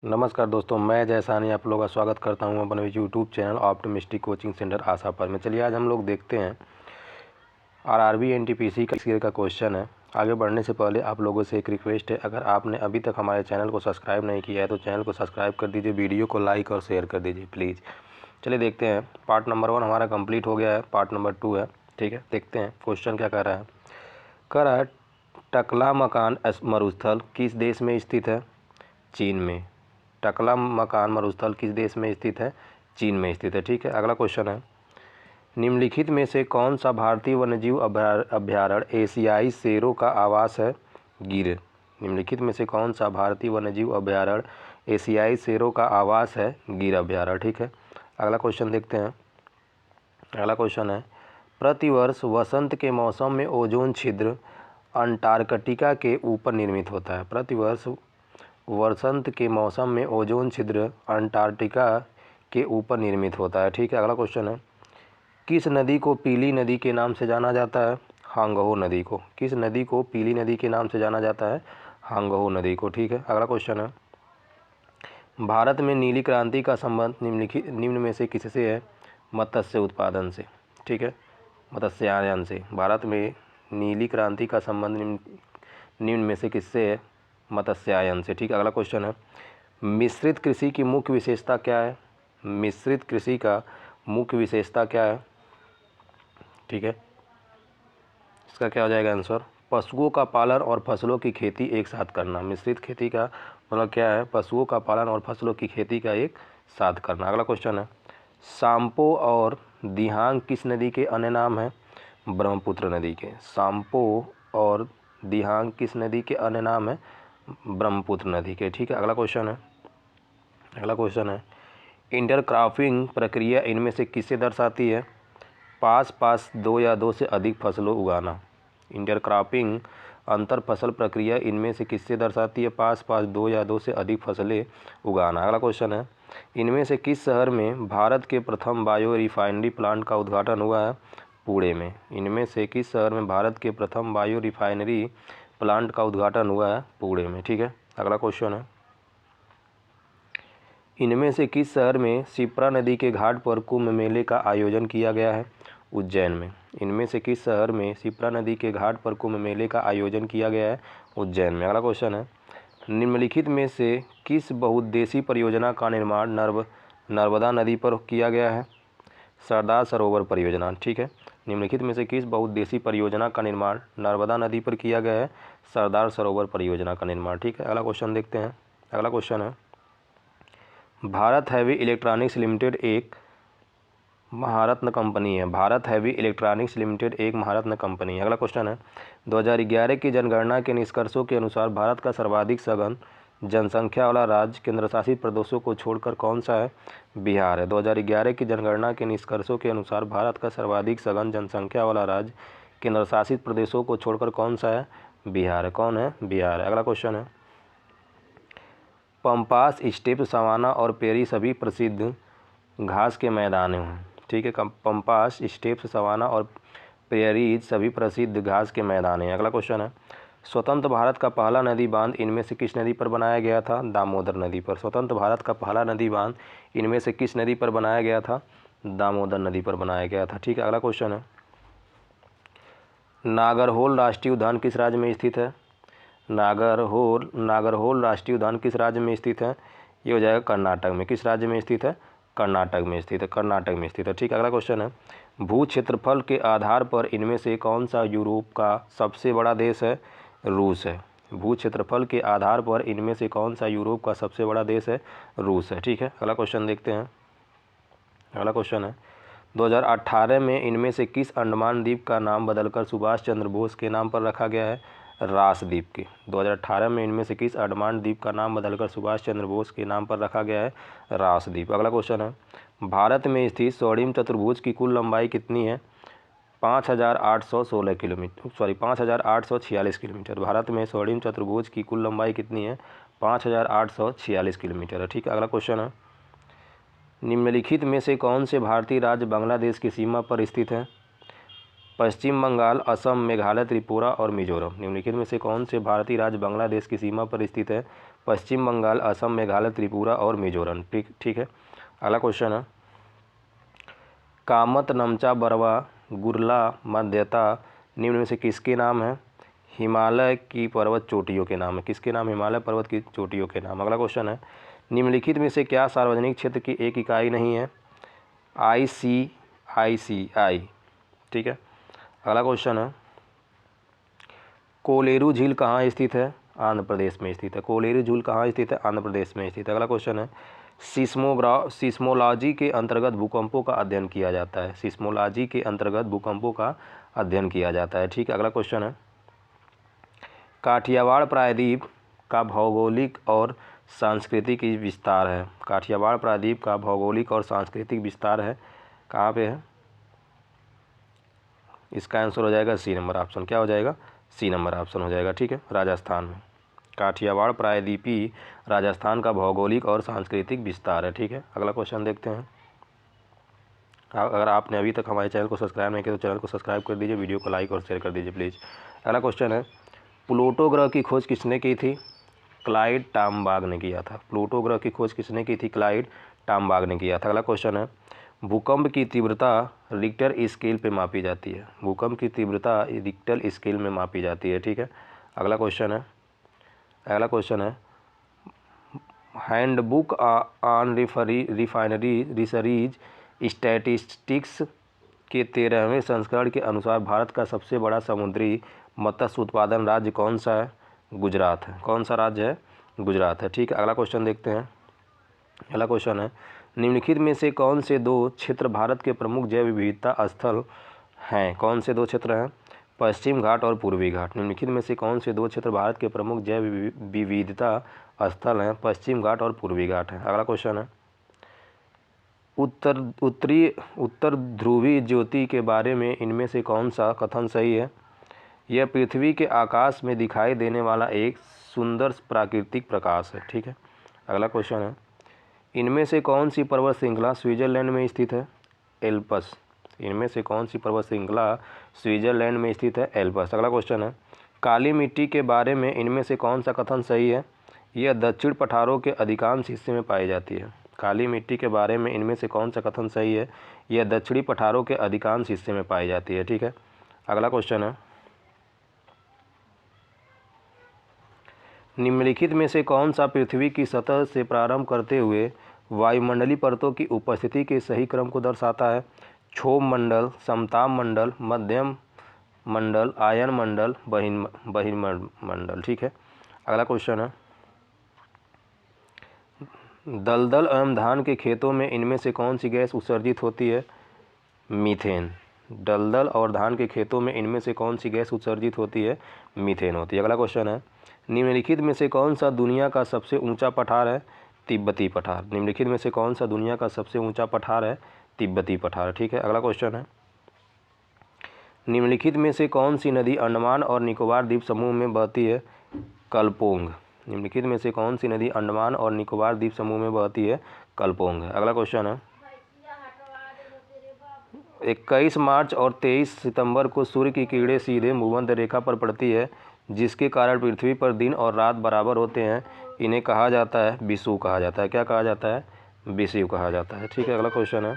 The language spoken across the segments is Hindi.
नमस्कार दोस्तों, मैं जयसानी आप लोगों का स्वागत करता हूं अपने YouTube channel optimistic coaching centre आशा पर में। चलिए आज हम लोग देखते हैं आरआरबी एनटीपीसी का इसके का क्वेश्चन है। आगे बढ़ने से पहले आप लोगों से एक रिक्वेस्ट है, अगर आपने अभी तक हमारे चैनल को सब्सक्राइब नहीं किया है तो चैनल को सब्सक्राइब कर दीजिए, वीडियो को लाइक और शेयर कर दीजिए प्लीज़। चलिए देखते हैं, पार्ट नंबर 1 हमारा कंप्लीट हो गया है, पार्ट नंबर 2 है। ठीक है, देखते हैं क्वेश्चन क्या कह रहा है। कह रहा है टकला मकान मरुस्थल किस देश में स्थित है? चीन में। टकला मकान मरुस्थल किस देश में स्थित है? चीन में स्थित है। ठीक है, अगला क्वेश्चन है, निम्नलिखित में से कौन सा भारतीय वन्यजीव अभ्यारण्य एशियाई शेरों का आवास है? गिर। निम्नलिखित में से कौन सा भारतीय वन्यजीव अभ्यारण्य एशियाई शेरों का आवास है? गिर अभ्यारण्य। ठीक है, अगला क्वेश्चन देखते हैं। अगला क्वेश्चन है, प्रतिवर्ष वसंत के मौसम में ओजोन छिद्र अंटार्कटिका के ऊपर निर्मित होता है। प्रतिवर्ष वसंत के मौसम में ओजोन छिद्र अंटार्कटिका के ऊपर निर्मित होता है। ठीक है, अगला क्वेश्चन है, किस नदी को पीली नदी के नाम से जाना जाता है? हांगहो नदी को। किस नदी को पीली नदी के नाम से जाना जाता है? हांगहो नदी को। ठीक है, अगला क्वेश्चन है, भारत में नीली क्रांति का संबंध निम्न में से किससे है? मत्स्य उत्पादन से। ठीक है, मत्स्यायन से। भारत में नीली क्रांति का संबंध निम्न में से किससे है? मत्स्यायन से। ठीक है, अगला क्वेश्चन है, मिश्रित कृषि की मुख्य विशेषता क्या है? मिश्रित कृषि का मुख्य विशेषता क्या है? ठीक है, इसका क्या हो जाएगा आंसर? पशुओं का पालन और फसलों की खेती एक साथ करना। मिश्रित खेती का मतलब क्या है? पशुओं का पालन और फसलों की खेती का एक साथ करना। अगला क्वेश्चन है, सांपो और दिहांग किस नदी के अन्य नाम हैं? ब्रह्मपुत्र नदी के। सांपो और दिहांग किस नदी के अन्य नाम हैं? ब्रह्मपुत्र नदी के। ठीक है, अगला क्वेश्चन है, अगला क्वेश्चन है, इंटरक्रॉपिंग प्रक्रिया इनमें से किसे दर्शाती है? पास पास दो या दो से अधिक फसलों उगाना। इंटरक्रॉपिंग अंतर फसल प्रक्रिया इनमें से किससे दर्शाती है? पास पास दो या दो से अधिक फसलें उगाना। अगला क्वेश्चन है, इनमें से किस शहर में भारत के प्रथम बायो रिफाइनरी प्लांट का उद्घाटन हुआ है? पुणे में। इनमें से किस शहर में भारत के प्रथम बायो रिफाइनरी प्लांट का उद्घाटन हुआ है? पुणे में। ठीक है, अगला क्वेश्चन है, इनमें से किस शहर में शिप्रा नदी के घाट पर कुंभ मेले का आयोजन किया गया है? उज्जैन में। इनमें से किस शहर में शिप्रा नदी के घाट पर कुंभ मेले का आयोजन किया गया है? उज्जैन में। अगला क्वेश्चन है, निम्नलिखित में से किस बहुउद्देशीय परियोजना का निर्माण नर्मदा नदी पर किया गया है? सरदार सरोवर परियोजना। ठीक है, निम्नलिखित में से किस बहुउद्देशीय परियोजना का निर्माण नर्मदा नदी पर किया गया है? सरदार सरोवर परियोजना का निर्माण। ठीक है, अगला क्वेश्चन देखते हैं। अगला क्वेश्चन है, भारत हैवी इलेक्ट्रॉनिक्स लिमिटेड एक महारत्न कंपनी है। भारत हैवी इलेक्ट्रॉनिक्स लिमिटेड एक महारत्न कंपनी है। अगला क्वेश्चन है, 2011 की जनगणना के निष्कर्षों के अनुसार भारत का सर्वाधिक सघन जनसंख्या वाला राज्य केंद्र शासित प्रदेशों को छोड़कर कौन सा है? बिहार है। 2011 की जनगणना के निष्कर्षों के अनुसार भारत का सर्वाधिक सघन जनसंख्या वाला राज्य केंद्र शासित प्रदेशों को छोड़कर कौन सा है? बिहार है। कौन है? बिहार है। अगला क्वेश्चन है, पंपास, स्टेप, सवाना और पेरी सभी प्रसिद्ध घास के मैदान हैं। ठीक है, पंपास, स्टेप, सवाना और पेरी सभी प्रसिद्ध घास के मैदान हैं। अगला क्वेश्चन है, स्वतंत्र भारत का पहला नदी बांध इनमें से किस नदी पर बनाया गया था? दामोदर नदी पर। स्वतंत्र भारत का पहला नदी बांध इनमें से किस नदी पर बनाया गया था? दामोदर नदी पर बनाया गया था। ठीक है, अगला क्वेश्चन है, नागरहोल राष्ट्रीय उद्यान किस राज्य में स्थित है? नागरहोल राष्ट्रीय उद्यान किस राज्य में स्थित है? ये हो जाएगा कर्नाटक में। किस राज्य में स्थित है? कर्नाटक में स्थित है। कर्नाटक में स्थित है। ठीक है, अगला क्वेश्चन है, भू क्षेत्रफल के आधार पर इनमें से कौन सा यूरोप का सबसे बड़ा देश है? रूस है। भू क्षेत्रफल के आधार पर इनमें से कौन सा यूरोप का सबसे बड़ा देश है? रूस है। ठीक है, अगला क्वेश्चन देखते हैं। अगला क्वेश्चन है, 2018 में इनमें से किस अंडमान द्वीप का नाम बदलकर सुभाष चंद्र बोस के नाम पर रखा गया है? रास द्वीप के। 2018 में इनमें से किस अंडमान द्वीप का नाम बदलकर सुभाष चंद्र बोस के नाम पर रखा गया है? रास द्वीप। अगला क्वेश्चन है, भारत में स्थित स्वर्णिम चतुर्भुज की कुल लंबाई कितनी है? 5,816 किलोमीटर, 5,846 किलोमीटर। भारत में स्वर्णिम चतुर्भुज की कुल लंबाई कितनी है? 5,846 किलोमीटर है। ठीक है, अगला क्वेश्चन है, निम्नलिखित में से कौन से भारतीय राज्य बांग्लादेश की सीमा पर स्थित है? पश्चिम बंगाल, असम, मेघालय, त्रिपुरा और मिजोरम। निम्नलिखित में से कौन से भारतीय राज्य बांग्लादेश की सीमा पर स्थित है? पश्चिम बंगाल, असम, मेघालय, त्रिपुरा और मिजोरम। ठीक है। अगला क्वेश्चन है, कामत, नमचा, बरवा, गुरला, माध्यता निम्न में से किसके नाम है? हिमालय की पर्वत चोटियों के नाम है। किसके नाम? हिमालय पर्वत की चोटियों के नाम। अगला क्वेश्चन है, निम्नलिखित में से क्या सार्वजनिक क्षेत्र की एक इकाई नहीं है? ICICI। ठीक है। अगला क्वेश्चन है, कोलेरू झील कहाँ स्थित है? आंध्र प्रदेश में स्थित है। कोलेरू झील कहाँ स्थित है? आंध्र प्रदेश में स्थित है। अगला क्वेश्चन है, सिस्मोलॉजी के अंतर्गत भूकंपों का अध्ययन किया जाता है। सिस्मोलॉजी के अंतर्गत भूकंपों का अध्ययन किया जाता है। ठीक है। अगला क्वेश्चन है, काठियावाड़ प्रायद्वीप का भौगोलिक और सांस्कृतिक विस्तार है। काठियावाड़ प्रायद्वीप का भौगोलिक और सांस्कृतिक विस्तार है कहाँ पे है? इसका आंसर हो जाएगा सी नंबर ऑप्शन। क्या हो जाएगा? सी नंबर ऑप्शन हो जाएगा। ठीक है। राजस्थान में काठियावाड़ प्रायद्वीपी राजस्थान का भौगोलिक और सांस्कृतिक विस्तार है। ठीक है। अगला क्वेश्चन देखते हैं। अगर आपने अभी तक हमारे चैनल को सब्सक्राइब नहीं किया तो चैनल को सब्सक्राइब कर दीजिए, वीडियो को लाइक और शेयर कर दीजिए प्लीज़। अगला क्वेश्चन है, प्लूटो ग्रह की खोज किसने की थी? क्लाइड टॉमबाग ने किया था। प्लूटो ग्रह की खोज किसने की थी? क्लाइड टॉमबाग ने किया था। अगला क्वेश्चन है, भूकंप की तीव्रता रिक्टर स्केल पे मापी जाती है। भूकंप की तीव्रता रिक्टर स्केल में मापी जाती है। ठीक है। अगला क्वेश्चन है, handbook on refinery research statistics के 13वें संस्करण के अनुसार भारत का सबसे बड़ा समुद्री मत्स्य उत्पादन राज्य कौन सा है? गुजरात है। कौन सा राज्य है? गुजरात है। ठीक है। अगला क्वेश्चन देखते हैं। अगला क्वेश्चन है, निम्नलिखित में से कौन से दो क्षेत्र भारत के प्रमुख जैव विविधता स्थल हैं? कौन से दो क्षेत्र हैं? पश्चिम घाट और पूर्वी घाट। निम्नलिखित में से कौन से दो क्षेत्र भारत के प्रमुख जैव विविधता स्थल हैं? पश्चिम घाट और पूर्वी घाट हैं। अगला क्वेश्चन है, उत्तर ध्रुवीय ज्योति के बारे में इनमें से कौन सा कथन सही है? यह पृथ्वी के आकाश में दिखाई देने वाला एक सुंदर प्राकृतिक प्रकाश है। ठीक है। अगला क्वेश्चन है, इनमें से कौन सी पर्वत श्रृंखला स्विट्जरलैंड में स्थित है? एल्प्स। इनमें से कौन सी पर्वत श्रृंखला स्विट्जरलैंड में स्थित है? एल्प्स। अगला क्वेश्चन है, काली मिट्टी के बारे में इनमें से कौन सा कथन सही है? यह दक्षिण पठारों के अधिकांश हिस्से में पाई जाती है। काली मिट्टी के बारे में इनमें से कौन सा कथन सही है? यह दक्षिणी पठारों के अधिकांश हिस्से में पाई जाती है। ठीक है। अगला क्वेश्चन है, निम्नलिखित में से कौन सा पृथ्वी की सतह से प्रारंभ करते हुए वायुमंडलीय परतों की उपस्थिति के सही क्रम को दर्शाता है? क्षोभ मंडल, समताप मंडल, मध्यम मंडल, आयन मंडल, बहिर्मंडल। ठीक है। अगला क्वेश्चन है, दलदल एवं धान के खेतों में इनमें से कौन सी गैस उत्सर्जित होती है? मीथेन। दलदल और धान के खेतों में इनमें से कौन सी गैस उत्सर्जित होती है? मीथेन होती है। अगला क्वेश्चन है, निम्नलिखित में से कौन सा दुनिया का सबसे ऊंचा पठार है? तिब्बती पठार। निम्नलिखित में से कौन सा दुनिया का सबसे ऊंचा पठार है? तिब्बती पठार। ठीक है। अगला क्वेश्चन है, निम्नलिखित में से कौन सी नदी अंडमान और निकोबार द्वीप समूह में बहती है? कलपोंग। निम्नलिखित में से कौन सी नदी अंडमान और निकोबार द्वीप समूह में बहती है? कलपोंग है। अगला क्वेश्चन है, 21 मार्च और 23 सितंबर को सूर्य की किरणें सीधे भूमध्य रेखा पर पड़ती है, जिसके कारण पृथ्वी पर दिन और रात बराबर होते हैं। इन्हें कहा जाता है? विषुव कहा जाता है। क्या कहा जाता है? विषुव कहा जाता है। ठीक है। अगला क्वेश्चन है,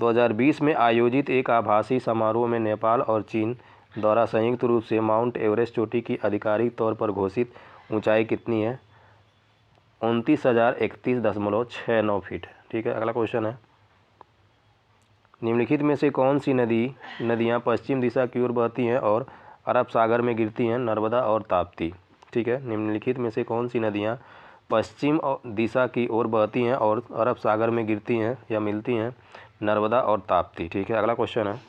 2020 में आयोजित एक आभासी समारोह में नेपाल और चीन द्वारा संयुक्त रूप से माउंट एवरेस्ट चोटी की आधिकारिक तौर पर घोषित ऊंचाई कितनी है? 29,031.69 फीट। ठीक है। अगला क्वेश्चन है, निम्नलिखित में से कौन सी नदियाँ पश्चिम दिशा की ओर बहती हैं और अरब सागर में गिरती हैं? नर्मदा और ताप्ती। ठीक है। निम्नलिखित में से कौन सी नदियाँ पश्चिम दिशा की ओर बहती हैं और अरब सागर में गिरती हैं या मिलती हैं? नर्मदा और ताप्ती। ठीक है। अगला क्वेश्चन है,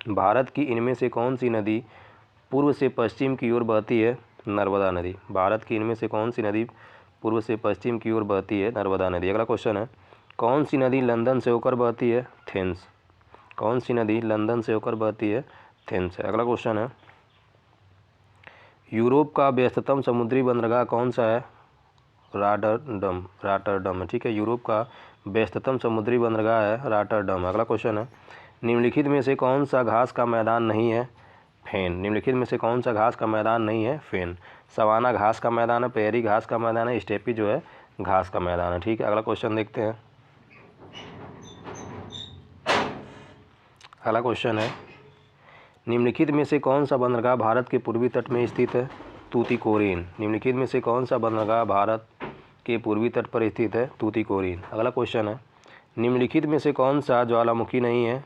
भारत की इनमें से कौन सी नदी पूर्व से पश्चिम की ओर बहती है? नर्मदा नदी। भारत की इनमें से कौन सी नदी पूर्व से पश्चिम की ओर बहती है? नर्मदा नदी। अगला क्वेश्चन है, कौन सी नदी लंदन से होकर बहती है? थेम्स। कौन सी नदी लंदन से होकर बहती है? थेम्स है। अगला क्वेश्चन है, यूरोप का व्यस्ततम समुद्री बंदरगाह कौन सा है? रॉटरडम। ठीक है। यूरोप का व्यस्ततम समुद्री बंदरगाह है रॉटरडम। अगला क्वेश्चन है, निम्नलिखित में से कौन सा घास का मैदान नहीं है? फेन। निम्नलिखित में से कौन सा घास का मैदान नहीं है? फेन। सवाना घास का मैदान है, प्रेयरी घास का मैदान है, स्टेपी जो है घास का मैदान है। ठीक है, अगला क्वेश्चन देखते हैं। अगला क्वेश्चन है, निम्नलिखित में से कौन सा बंदरगाह भारत के पूर्वी तट में स्थित है? तूतीकोरिन। निम्नलिखित में से कौन सा बंदरगाह भारत के पूर्वी तट पर स्थित है? तूतीकोरिन। अगला क्वेश्चन है, निम्नलिखित में से कौन सा ज्वालामुखी नहीं है?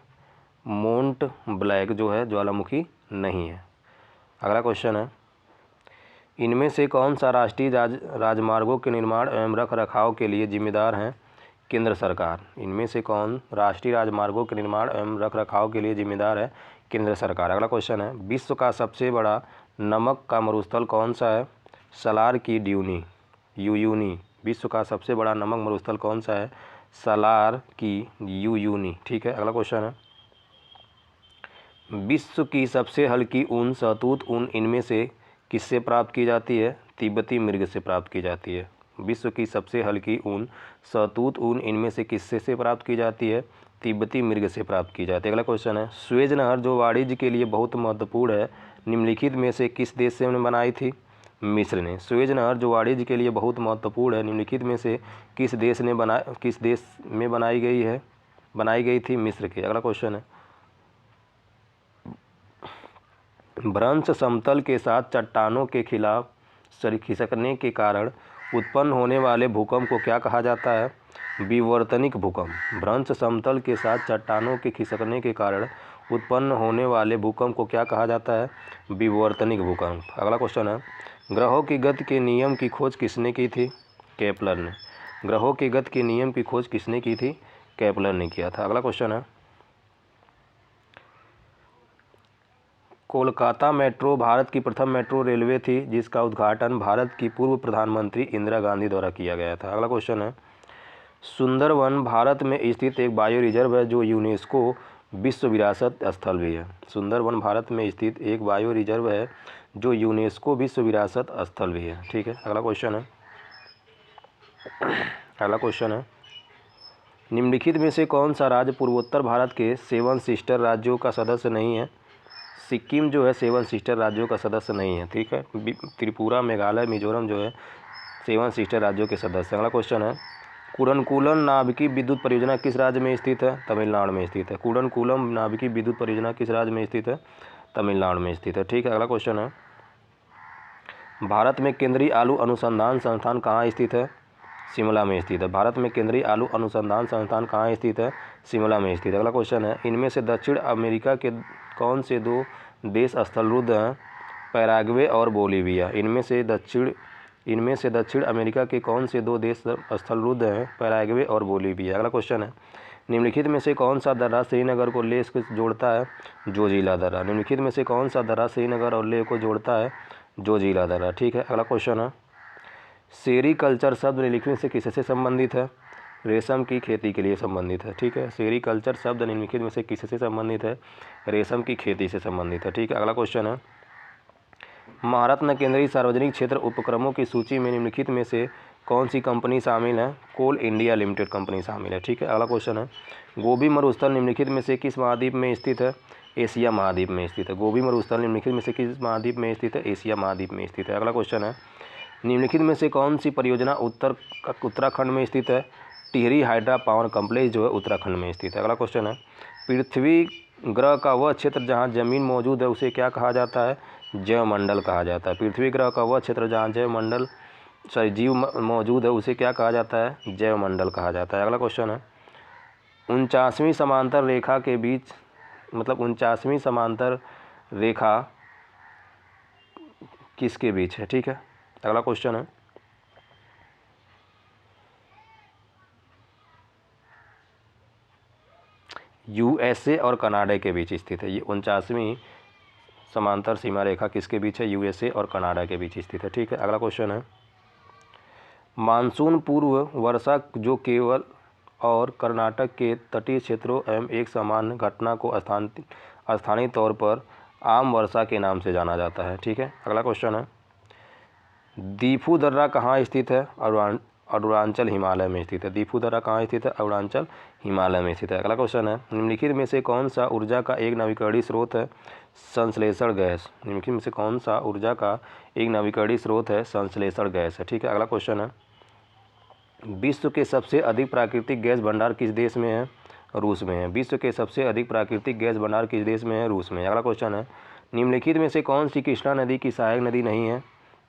मोंट ब्लैक जो है ज्वालामुखी नहीं है। अगला क्वेश्चन है, इनमें से कौन सा राष्ट्रीय राजमार्गों के निर्माण एवं रख रखाव के लिए जिम्मेदार है? केंद्र सरकार। इनमें से कौन राष्ट्रीय राजमार्गों के निर्माण एवं रख रखाव के लिए जिम्मेदार है? केंद्र सरकार। अगला क्वेश्चन है, विश्व का सबसे बड़ा नमक का मरुस्थल कौन सा है? सलार की यूयूनी। विश्व का सबसे बड़ा नमक मरुस्थल कौन सा है? सलार की यूयूनी। ठीक है, अगला क्वेश्चन है, विश्व की सबसे हल्की ऊन शहतूत ऊन इनमें से किससे प्राप्त की जाती है? तिब्बती मृग से प्राप्त की जाती है। विश्व की सबसे हल्की ऊन शहतूत ऊन इनमें से किससे से प्राप्त की जाती है? तिब्बती मृग से प्राप्त की जाती है। अगला क्वेश्चन है, सुएज नहर जो वाणिज्य के लिए बहुत महत्वपूर्ण है, निम्नलिखित में से किस देश से बनाई थी? मिस्र ने। सुएज नहर जो वाणिज्य के लिए बहुत महत्वपूर्ण है, निम्नलिखित में से किस देश में बनाई गई थी? मिस्र के। अगला क्वेश्चन है, भ्रंश समतल के साथ चट्टानों के खिलाफ खिसकने के कारण उत्पन्न होने वाले भूकंप को क्या कहा जाता है? विवर्तनिक भूकंप। भ्रंश समतल के साथ चट्टानों के खिसकने के कारण उत्पन्न होने वाले भूकंप को क्या कहा जाता है? विवर्तनिक भूकंप। अगला क्वेश्चन है, ग्रहों की गति के नियम की खोज किसने की थी? केपलर ने। ग्रहों की गति के नियम की खोज किसने की थी? केपलर ने किया था। अगला क्वेश्चन है, कोलकाता मेट्रो भारत की प्रथम मेट्रो रेलवे थी जिसका उद्घाटन भारत की पूर्व प्रधानमंत्री इंदिरा गांधी द्वारा किया गया था। अगला क्वेश्चन है, सुंदरवन भारत में स्थित एक बायो रिजर्व है जो यूनेस्को विश्व विरासत स्थल भी है। सुंदरवन भारत में स्थित एक बायो रिजर्व है जो यूनेस्को विश्व विरासत स्थल भी है। ठीक है, अगला क्वेश्चन है, निम्नलिखित में से कौन सा राज्य पूर्वोत्तर भारत के 7 सिस्टर राज्यों का सदस्य नहीं है? सिक्किम जो है 7 सिस्टर राज्यों का सदस्य नहीं है। ठीक है, त्रिपुरा, मेघालय, मिजोरम जो है 7 सिस्टर राज्यों के सदस्य। अगला क्वेश्चन है, कुडनकुलम नाभिकीय विद्युत परियोजना किस राज्य में स्थित है? तमिलनाडु में स्थित है। कुडनकुलम नाभिकीय विद्युत परियोजना किस राज्य में स्थित है? तमिलनाडु में स्थित है। ठीक है, अगला क्वेश्चन है, भारत में केंद्रीय आलू अनुसंधान संस्थान कहाँ स्थित है? शिमला में स्थित है। भारत में केंद्रीय आलू अनुसंधान संस्थान कहाँ स्थित है? शिमला में स्थित है। अगला क्वेश्चन है, इनमें से दक्षिण अमेरिका के कौन से 2 देश स्थलरुद्ध हैं? पैराग्वे और बोलीविया। इनमें से दक्षिण अमेरिका के कौन से 2 देश स्थलरुद्ध हैं? पैराग्वे और बोलीविया। अगला क्वेश्चन है, निम्नलिखित में से कौन सा दर्रा श्रीनगर को लेह को जोड़ता है? जोजिला दर्रा। निम्नलिखित में से कौन सा दर्रा श्रीनगर और लेह को जोड़ता है? जोजिला दर्रा। ठीक है, अगला क्वेश्चन है, सेरीकल्चर शब्द निम्नलिखित से किससे संबंधित है? रेशम की खेती के लिए संबंधित है। ठीक है, सेरीकल्चर शब्द निम्नलिखित में से किससे संबंधित है? रेशम की खेती से संबंधित है। ठीक है, अगला क्वेश्चन है, महारत्न केंद्रीय सार्वजनिक क्षेत्र उपक्रमों की सूची में निम्नलिखित में से कौन सी कंपनी शामिल है? कोल इंडिया लिमिटेड कंपनी शामिल है। ठीक है, अगला क्वेश्चन है, गोबी मरुस्थल निम्नलिखित में से किस महाद्वीप में स्थित है? एशिया महाद्वीप में स्थित है। गोबी मरुस्थल निम्नलिखित में से किस महाद्वीप में स्थित है? एशिया महाद्वीप में स्थित है। अगला क्वेश्चन है, निम्नलिखित में से कौन सी परियोजना उत्तराखंड में स्थित है? टिहरी हाइड्रा पावर कॉम्प्लेक्स जो है उत्तराखंड में स्थित है। अगला क्वेश्चन है, पृथ्वी ग्रह का वह क्षेत्र जहाँ जमीन मौजूद है उसे क्या कहा जाता है? जैवमंडल कहा जाता है। पृथ्वी ग्रह का वह क्षेत्र जहाँ जीव मौजूद है उसे क्या कहा जाता है? जैवमंडल कहा जाता है। अगला क्वेश्चन है, 49वीं समांतर रेखा के बीच 49वीं समांतर रेखा किसके बीच है? ठीक है, अगला क्वेश्चन है, यूएसए और कनाडा के बीच स्थित है। ये 49वीं समांतर सीमा रेखा किसके बीच है? यूएसए और कनाडा के बीच स्थित है। ठीक है, अगला क्वेश्चन है, मानसून पूर्व वर्षा जो केरल और कर्नाटक के तटीय क्षेत्रों एवं एक सामान्य घटना को स्थानीय तौर पर आम वर्षा के नाम से जाना जाता है। ठीक है, अगला क्वेश्चन है, दीफू दर्रा कहाँ स्थित है? अरुणाचल हिमालय में स्थित है। दीफू-दर्रा कहाँ स्थित है? अरुणाचल हिमालय में स्थित है। अगला क्वेश्चन है, निम्नलिखित में से कौन सा ऊर्जा का एक नवीकरणीय स्रोत है? संश्लेषण गैस। निम्नलिखित में से कौन सा ऊर्जा का एक नवीकरणीय स्रोत है? संश्लेषण गैस है। ठीक है, अगला क्वेश्चन है, विश्व के सबसे अधिक प्राकृतिक गैस भंडार किस देश में है? रूस में है। विश्व के सबसे अधिक प्राकृतिक गैस भंडार किस देश में है? रूस में। अगला क्वेश्चन है, निम्नलिखित में से कौन सी कृष्णा नदी की सहायक नदी नहीं है?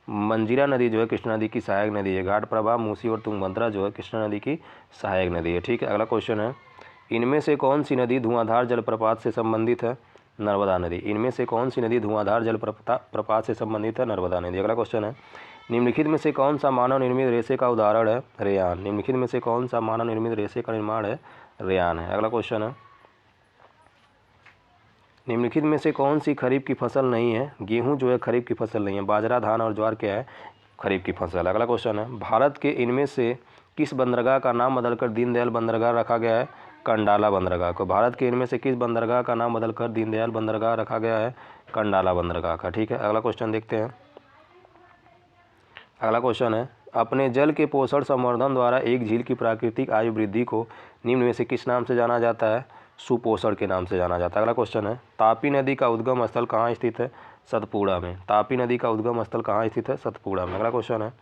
मंजीरा नदी जो है कृष्णा नदी की सहायक नदी है। घाटप्रभा, मूसी और तुंगभद्रा जो है कृष्णा नदी की सहायक नदी है। ठीक है, अगला क्वेश्चन है, इनमें से कौन सी नदी धुआंधार जलप्रपात से संबंधित है? नर्मदा नदी। इनमें से कौन सी नदी धुआंधार जलप्रपात से संबंधित है? नर्मदा नदी। अगला क्वेश्चन है, निम्नलिखित में से कौन सा मानव निर्मित रेशे का उदाहरण है? रेयान। निम्नलिखित में से कौन सा मानव निर्मित रेशे का निर्माण है? रेयान है। अगला क्वेश्चन है, निम्नलिखित में से कौन सी खरीफ की फसल नहीं है? गेहूं जो है खरीफ की फसल नहीं है। बाजरा, धान और ज्वार क्या है? खरीफ की फसल। अगला क्वेश्चन है, भारत के इनमें से किस बंदरगाह का नाम बदलकर दीनदयाल बंदरगाह रखा गया है? कंडाला बंदरगाह को। भारत के इनमें से किस बंदरगाह का नाम बदलकर दीनदयाल बंदरगाह रखा गया है? कंडाला बंदरगाह का। ठीक है, अगला क्वेश्चन देखते हैं। अगला क्वेश्चन है, अपने जल के पोषण संवर्धन द्वारा एक झील की प्राकृतिक आयु वृद्धि को निम्न में से किस नाम से जाना जाता है? सुपोषण के नाम से जाना जाता है। अगला क्वेश्चन है, तापी नदी का उद्गम स्थल कहाँ स्थित है? सतपुड़ा में। तापी नदी का उद्गम स्थल कहाँ स्थित है? सतपुड़ा में। अगला क्वेश्चन है,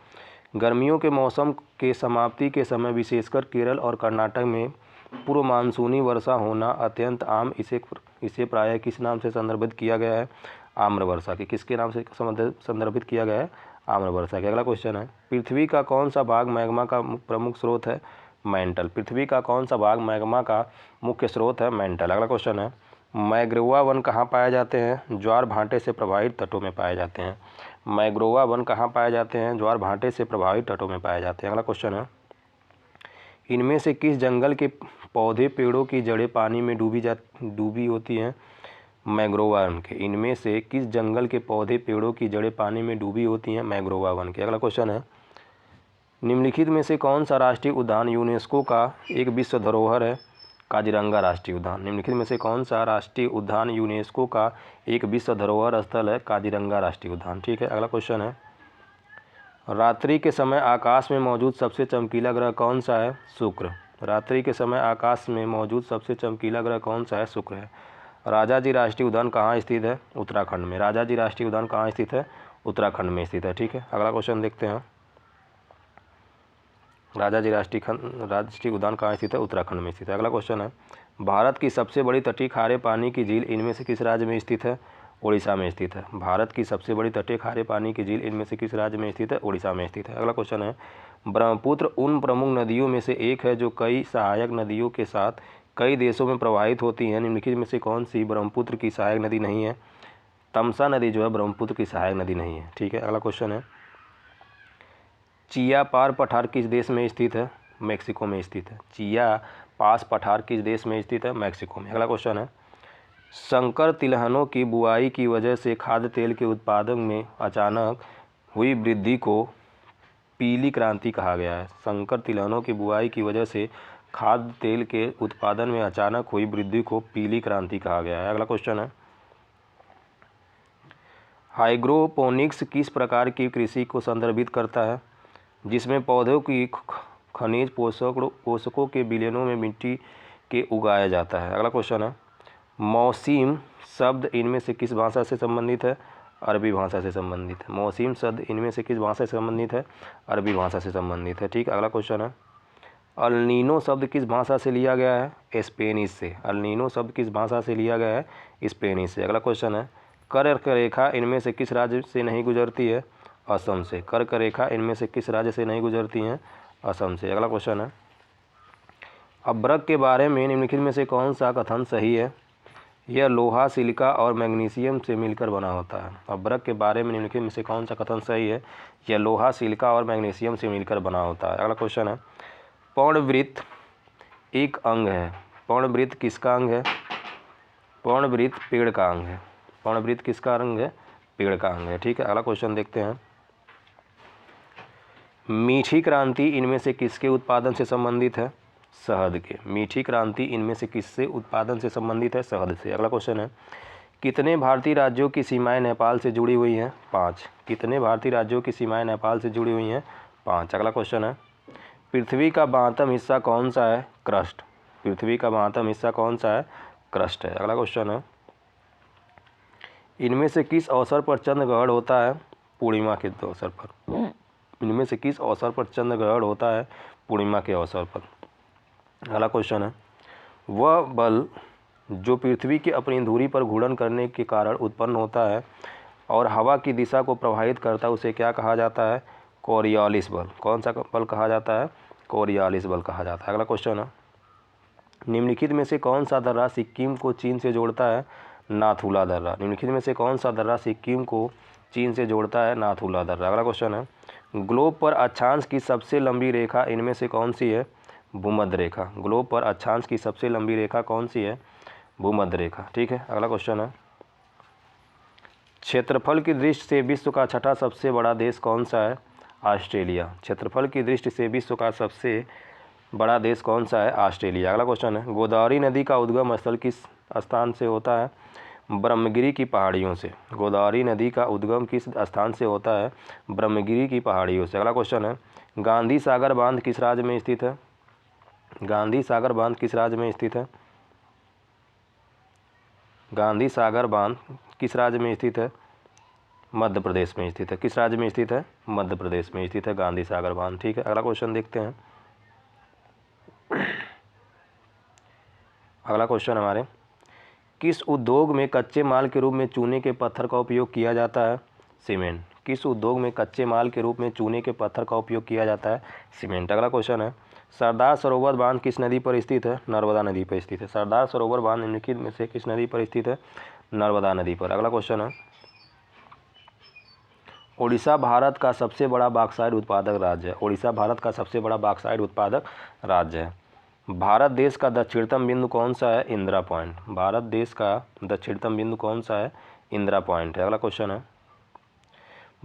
गर्मियों के मौसम के समाप्ति के समय विशेषकर केरल और कर्नाटक में पूर्व मानसूनी वर्षा होना अत्यंत आम, इसे प्रायः किस नाम से संदर्भित किया गया है? आम्र वर्षा के। किसके नाम से संदर्भित किया गया है? आम्र वर्षा के। अगला क्वेश्चन है, पृथ्वी का कौन सा भाग मैग्मा का प्रमुख स्रोत है? मैंटल। पृथ्वी का कौन सा भाग मैग्मा का मुख्य स्रोत है? मैंटल। अगला क्वेश्चन है, मैंग्रोवा वन कहाँ पाए जाते हैं? ज्वार भाटे से प्रभावित तटों में पाए जाते हैं। मैंग्रोवा वन कहाँ पाए जाते हैं? ज्वार भाटे से प्रभावित तटों में पाए जाते हैं। अगला क्वेश्चन है, इनमें से किस जंगल के पौधे पेड़ों की जड़ें पानी में डूबी होती हैं? मैंग्रोवा वन के। इनमें से किस जंगल के पौधे पेड़ों की जड़ें पानी में डूबी होती हैं? मैंग्रोवा वन के। अगला क्वेश्चन है, निम्नलिखित में से कौन सा राष्ट्रीय उद्यान यूनेस्को का एक विश्व धरोहर है? काजीरंगा राष्ट्रीय उद्यान। निम्नलिखित में से कौन सा राष्ट्रीय उद्यान यूनेस्को का एक विश्व धरोहर स्थल है? काजीरंगा राष्ट्रीय उद्यान। ठीक है, अगला क्वेश्चन है, रात्रि के समय आकाश में मौजूद सबसे चमकीला ग्रह कौन सा है? शुक्र। रात्रि के समय आकाश में मौजूद सबसे चमकीला ग्रह कौन सा है? शुक्र है। राजाजी राष्ट्रीय उद्यान कहाँ स्थित है? उत्तराखंड में। राजाजी राष्ट्रीय उद्यान कहाँ स्थित है? उत्तराखंड में स्थित है। ठीक है, अगला क्वेश्चन देखते हैं, राजाजी राष्ट्रीय उद्यान कहाँ स्थित है? उत्तराखंड में स्थित है। अगला क्वेश्चन है, भारत की सबसे बड़ी तटीय खारे पानी की झील इनमें से किस राज्य में स्थित है? ओडिशा में स्थित है। भारत की सबसे बड़ी तटीय खारे पानी की झील इनमें से किस राज्य में स्थित है? ओडिशा में स्थित है। अगला क्वेश्चन है, ब्रह्मपुत्र उन प्रमुख नदियों में से एक है जो कई सहायक नदियों के साथ कई देशों में प्रवाहित होती हैं। निम्नलिखित में से कौन सी ब्रह्मपुत्र की सहायक नदी नहीं है? तमसा नदी जो है ब्रह्मपुत्र की सहायक नदी नहीं है। ठीक है, अगला क्वेश्चन है, चिया पार पठार किस देश में स्थित है? मैक्सिको में स्थित है। चिया पास पठार किस देश में स्थित है? मैक्सिको में। अगला क्वेश्चन है, संकर तिलहनों की बुआई की वजह से खाद्य तेल के उत्पादन में अचानक हुई वृद्धि को पीली क्रांति कहा गया है। संकर तिलहनों की बुआई की वजह से खाद्य तेल के उत्पादन में अचानक हुई वृद्धि को पीली क्रांति कहा गया है। अगला क्वेश्चन है, हाइग्रोपोनिक्स किस प्रकार की कृषि को संदर्भित करता है? जिसमें पौधों की खनिज पोषकों के बिलियनों में मिट्टी के उगाया जाता है। अगला क्वेश्चन है, मौसीम शब्द इनमें से किस भाषा से संबंधित है? अरबी भाषा से संबंधित है। मौसीम शब्द इनमें से किस भाषा से संबंधित है? अरबी भाषा से संबंधित है। ठीक, अगला क्वेश्चन है, अल्नीनो शब्द किस भाषा से लिया गया है? स्पेनिश से। अल्नीनो शब्द किस भाषा से लिया गया है? स्पेनिश से। अगला क्वेश्चन है, कर्क रेखा इनमें से किस राज्य से नहीं गुजरती है? असम से। कर्क रेखा इनमें से किस राज्य से नहीं गुजरती हैं? असम से। अगला क्वेश्चन है, अभ्रक के बारे में निम्नलिखित में से कौन सा कथन सही है? यह लोहा, सिलिका और मैग्नीशियम से मिलकर बना होता है। अभ्रक के बारे में निम्नलिखित में से कौन सा कथन सही है? यह लोहा, सिलिका और मैग्नीशियम से मिलकर बना होता है। अगला क्वेश्चन है, पर्णवृत्त एक अंग है। पर्णवृत्त किसका अंग है? पर्णवृत्त पेड़ का अंग है। पर्णवृत्त किसका अंग है? पेड़ का अंग है। ठीक है, अगला क्वेश्चन देखते हैं, मीठी क्रांति इनमें से किसके उत्पादन से संबंधित है? शहद के। मीठी क्रांति इनमें से किससे उत्पादन से संबंधित है? शहद से। अगला क्वेश्चन है, कितने भारतीय राज्यों की सीमाएं नेपाल से जुड़ी हुई हैं? 5। कितने भारतीय राज्यों की सीमाएं नेपाल से जुड़ी हुई हैं? 5। अगला क्वेश्चन है, पृथ्वी का महत्तम हिस्सा कौन सा है? क्रस्ट। पृथ्वी का महत्तम हिस्सा कौन सा है? क्रस्ट है। अगला क्वेश्चन है, इनमें से किस अवसर पर चंद्र ग्रहण होता है? पूर्णिमा के अवसर पर। इनमें से किस अवसर पर चंद्र ग्रहण होता है? पूर्णिमा के अवसर पर। अगला क्वेश्चन है, वह बल जो पृथ्वी की अपनी धुरी पर घूर्णन करने के कारण उत्पन्न होता है और हवा की दिशा को प्रभावित करता है, उसे क्या कहा जाता है? कोरियोलिस बल। कौन सा बल कहा जाता है? कोरियोलिस बल कहा जाता है। अगला क्वेश्चन है, निम्नलिखित में से कौन सा दर्रा सिक्किम को चीन से जोड़ता है? नाथुला दर्रा। निम्नलिखित में से कौन सा दर्रा सिक्किम को चीन से जोड़ता है? नाथुला दर्रा। अगला क्वेश्चन है, ग्लोब पर अक्षांश की सबसे लंबी रेखा इनमें से कौन सी है? भूमध्य रेखा। ग्लोब पर अक्षांश की सबसे लंबी रेखा कौन सी है? भूमध्य रेखा। ठीक है। अगला क्वेश्चन है, क्षेत्रफल की दृष्टि से विश्व का छठा सबसे बड़ा देश कौन सा है? ऑस्ट्रेलिया। क्षेत्रफल की दृष्टि से विश्व का सबसे बड़ा देश कौन सा है? ऑस्ट्रेलिया। अगला क्वेश्चन है, गोदावरी नदी का उद्गम स्थल किस स्थान से होता है? ब्रह्मगिरी की पहाड़ियों से। गोदावरी नदी का उद्गम किस स्थान से होता है? ब्रह्मगिरी की पहाड़ियों से। अगला क्वेश्चन है, गांधी सागर बांध किस राज्य में स्थित है? गांधी सागर बांध किस राज्य में स्थित है? गांधी सागर बांध किस राज्य में स्थित है? मध्य प्रदेश में स्थित है। किस राज्य में स्थित है? मध्य प्रदेश में स्थित है गांधी सागर बांध। ठीक है। अगला क्वेश्चन देखते हैं। अगला क्वेश्चन हमारे, किस उद्योग में कच्चे माल के रूप में चूने के पत्थर का उपयोग किया जाता है? सीमेंट। किस उद्योग में कच्चे माल के रूप में चूने के पत्थर का उपयोग किया जाता है? सीमेंट। अगला क्वेश्चन है, सरदार सरोवर बांध किस नदी पर स्थित है? नर्मदा नदी पर स्थित है। सरदार सरोवर बांध निम्नलिखित में से किस नदी पर स्थित है? नर्मदा नदी पर। अगला क्वेश्चन है, उड़ीसा भारत का सबसे बड़ा बॉक्साइट उत्पादक राज्य है। उड़ीसा भारत का सबसे बड़ा बॉक्साइट उत्पादक राज्य है। भारत देश का दक्षिणतम बिंदु कौन सा है? इंदिरा पॉइंट। भारत देश का दक्षिणतम बिंदु कौन सा है? इंदिरा पॉइंट है। अगला क्वेश्चन है,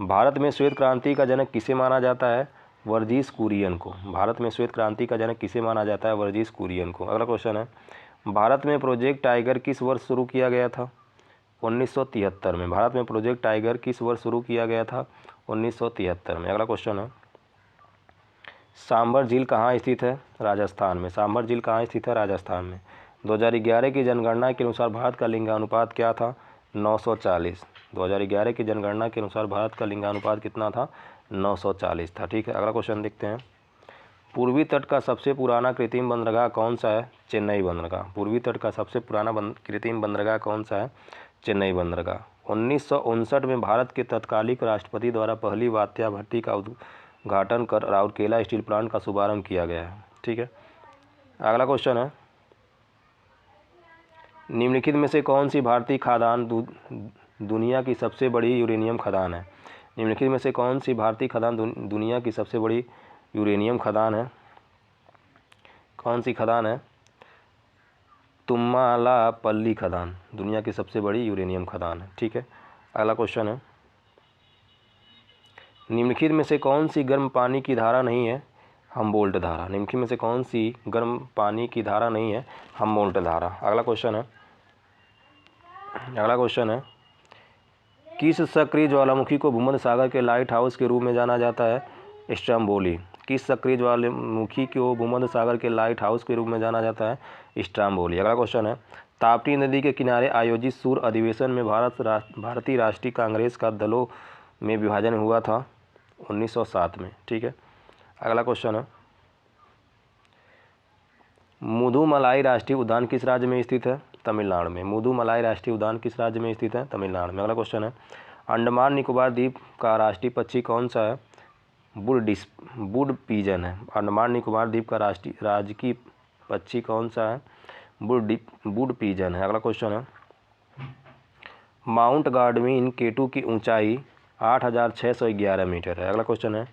भारत में श्वेत क्रांति का जनक किसे माना जाता है? वर्गीस कुरियन को। भारत में श्वेत क्रांति का जनक किसे माना जाता है? वर्गीस कुरियन को। अगला क्वेश्चन है, भारत में प्रोजेक्ट टाइगर किस वर्ष शुरू किया गया था? 1973 में। भारत में प्रोजेक्ट टाइगर किस वर्ष शुरू किया गया था? 1973 में। अगला क्वेश्चन है, सांभर झील कहाँ स्थित है? राजस्थान में। सांभर झील कहाँ स्थित है? राजस्थान में। 2011 की जनगणना के अनुसार भारत का लिंगानुपात क्या था? 940। 2011 की जनगणना के अनुसार भारत का लिंगानुपात कितना था? 940 था। ठीक है। अगला क्वेश्चन देखते हैं, पूर्वी तट का सबसे पुराना कृत्रिम बंदरगाह कौन सा है? चेन्नई बंदरगाह। पूर्वी तट का सबसे पुराना कृत्रिम बंदरगाह कौन सा है? चेन्नई बंदरगाह। 1959 में भारत के तत्कालिक राष्ट्रपति द्वारा पहली वात्या भट्टी का उद्घाटन कर राउरकेला स्टील प्लांट का शुभारंभ किया गया है। ठीक है। अगला क्वेश्चन है, निम्नलिखित में से कौन सी भारतीय खदान दुनिया की सबसे बड़ी यूरेनियम खदान है? निम्नलिखित में से कौन सी भारतीय खदान दुनिया की सबसे बड़ी यूरेनियम खदान है? कौन सी खदान है? तुम्मालापल्ली खदान दुनिया की सबसे बड़ी यूरेनियम खदान है। ठीक है। अगला क्वेश्चन है, निम्नलिखित में से कौन सी गर्म पानी की धारा नहीं है? हमबोल्ट धारा। निम्नलिखित में से कौन सी गर्म पानी की धारा नहीं है? हमबोल्ट धारा। अगला क्वेश्चन है, किस सक्रिय ज्वालामुखी को भूमध्य सागर के लाइट हाउस के रूप में जाना जाता है? स्ट्रोम्बोली। किस सक्रिय ज्वालामुखी को भूमध्य सागर के लाइट हाउस के रूप में जाना जाता है? स्ट्रोम्बोली। अगला क्वेश्चन है, ताप्ती नदी के किनारे आयोजित सूर्य अधिवेशन में भारतीय राष्ट्रीय कांग्रेस का दलों में विभाजन हुआ था? 1907 में। ठीक है। अगला क्वेश्चन है, मुदुमलाई राष्ट्रीय उद्यान किस राज्य में स्थित है? तमिलनाडु में। मुदुमलाई राष्ट्रीय उद्यान किस राज्य में स्थित है? तमिलनाडु में। अगला क्वेश्चन है, अंडमान निकोबार द्वीप का राष्ट्रीय पक्षी कौन सा है? वुड पिजन है। अंडमान निकोबार द्वीप का राजकीय पक्षी कौन सा है? वुड पिजन है। अगला क्वेश्चन है, माउंट गार्डविन केटू की ऊंचाई 8611 मीटर है। अगला क्वेश्चन है,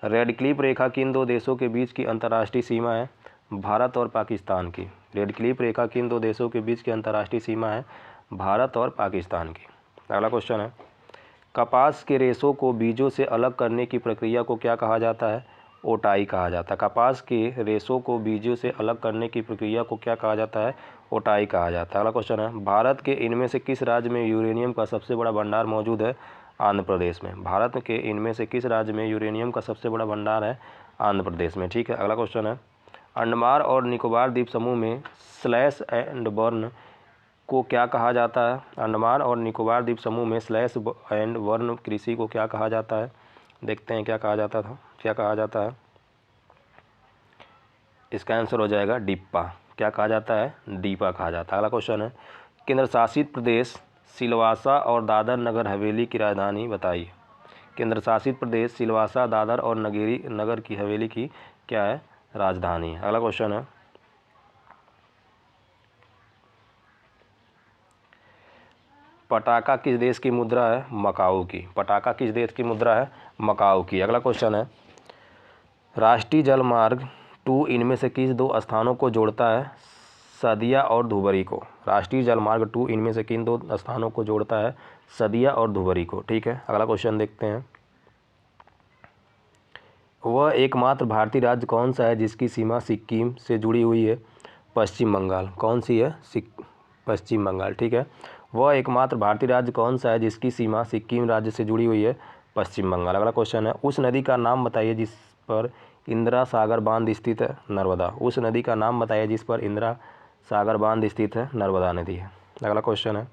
रेड क्लिफ रेखा किन दो देशों के बीच की अंतर्राष्ट्रीय सीमा है? भारत और पाकिस्तान की। रेड क्लिफ रेखा किन दो देशों के बीच की अंतर्राष्ट्रीय सीमा है? भारत और पाकिस्तान की। अगला क्वेश्चन है, कपास के रेशों को बीजों से अलग करने की प्रक्रिया को क्या कहा जाता है? ओटाई कहा जाता है। कपास के रेशों को बीजों से अलग करने की प्रक्रिया को क्या कहा जाता है? ओटाई कहा जाता है। अगला क्वेश्चन है, भारत के इनमें से किस राज्य में यूरेनियम का सबसे बड़ा भंडार मौजूद है? आंध्र प्रदेश में। भारत के इनमें से किस राज्य में यूरेनियम का सबसे बड़ा भंडार है? आंध्र प्रदेश में। ठीक है, अगला क्वेश्चन है, अंडमान और निकोबार द्वीप समूह में स्लैश एंड बर्न को क्या कहा जाता है? अंडमान और निकोबार द्वीप समूह में स्लैश एंड बर्न कृषि को क्या कहा जाता है? देखते हैं क्या कहा जाता है। इसका आंसर हो जाएगा डिप्पा। क्या कहा जाता है? डीपा कहा जाता है। अगला क्वेश्चन है, केंद्र शासित प्रदेश सिलवासा और दादर नगर हवेली की राजधानी बताइए। केंद्र शासित प्रदेश सिलवासा, दादर और नगर की हवेली की क्या है? राजधानी। अगला क्वेश्चन है, पटाका किस देश की मुद्रा है? मकाऊ की। पटाका किस देश की मुद्रा है? मकाऊ की। अगला क्वेश्चन है, राष्ट्रीय जलमार्ग 2 इनमें से किस दो स्थानों को जोड़ता है? सदिया और धुबरी को। राष्ट्रीय जलमार्ग 2 इनमें से किन दो स्थानों को जोड़ता है? सदिया और धुबरी को। ठीक है, अगला क्वेश्चन देखते हैं, वह एकमात्र भारतीय राज्य कौन सा है जिसकी सीमा सिक्किम से जुड़ी हुई है? पश्चिम बंगाल। कौन सी है? पश्चिम बंगाल। ठीक है, वह एकमात्र भारतीय राज्य कौन सा है जिसकी सीमा सिक्किम राज्य से जुड़ी हुई है? पश्चिम बंगाल। अगला क्वेश्चन है, उस नदी का नाम बताइए जिस पर इंदिरा सागर बांध स्थित है? नर्मदा। उस नदी का नाम बताइए जिस पर इंदिरा सागर बांध स्थित है? नर्मदा नदी है। अगला क्वेश्चन है,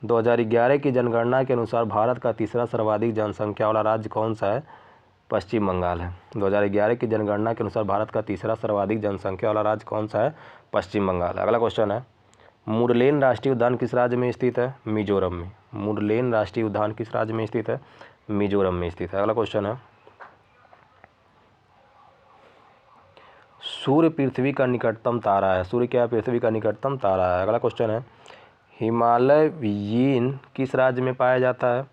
2011 की जनगणना के अनुसार भारत का तीसरा सर्वाधिक जनसंख्या वाला राज्य कौन सा है? पश्चिम बंगाल है। 2011 की जनगणना के अनुसार भारत का तीसरा सर्वाधिक जनसंख्या वाला राज्य कौन सा है? पश्चिम बंगाल। अगला क्वेश्चन है, मुरलेन राष्ट्रीय उद्यान किस राज्य में स्थित है? मिजोरम में। मुरलेन राष्ट्रीय उद्यान किस राज्य में स्थित है? मिजोरम में स्थित है। अगला क्वेश्चन है, सूर्य पृथ्वी का निकटतम तारा है। सूर्य क्या पृथ्वी का निकटतम तारा है? अगला क्वेश्चन है, हिमालय यीन किस राज्य में पाया जाता है?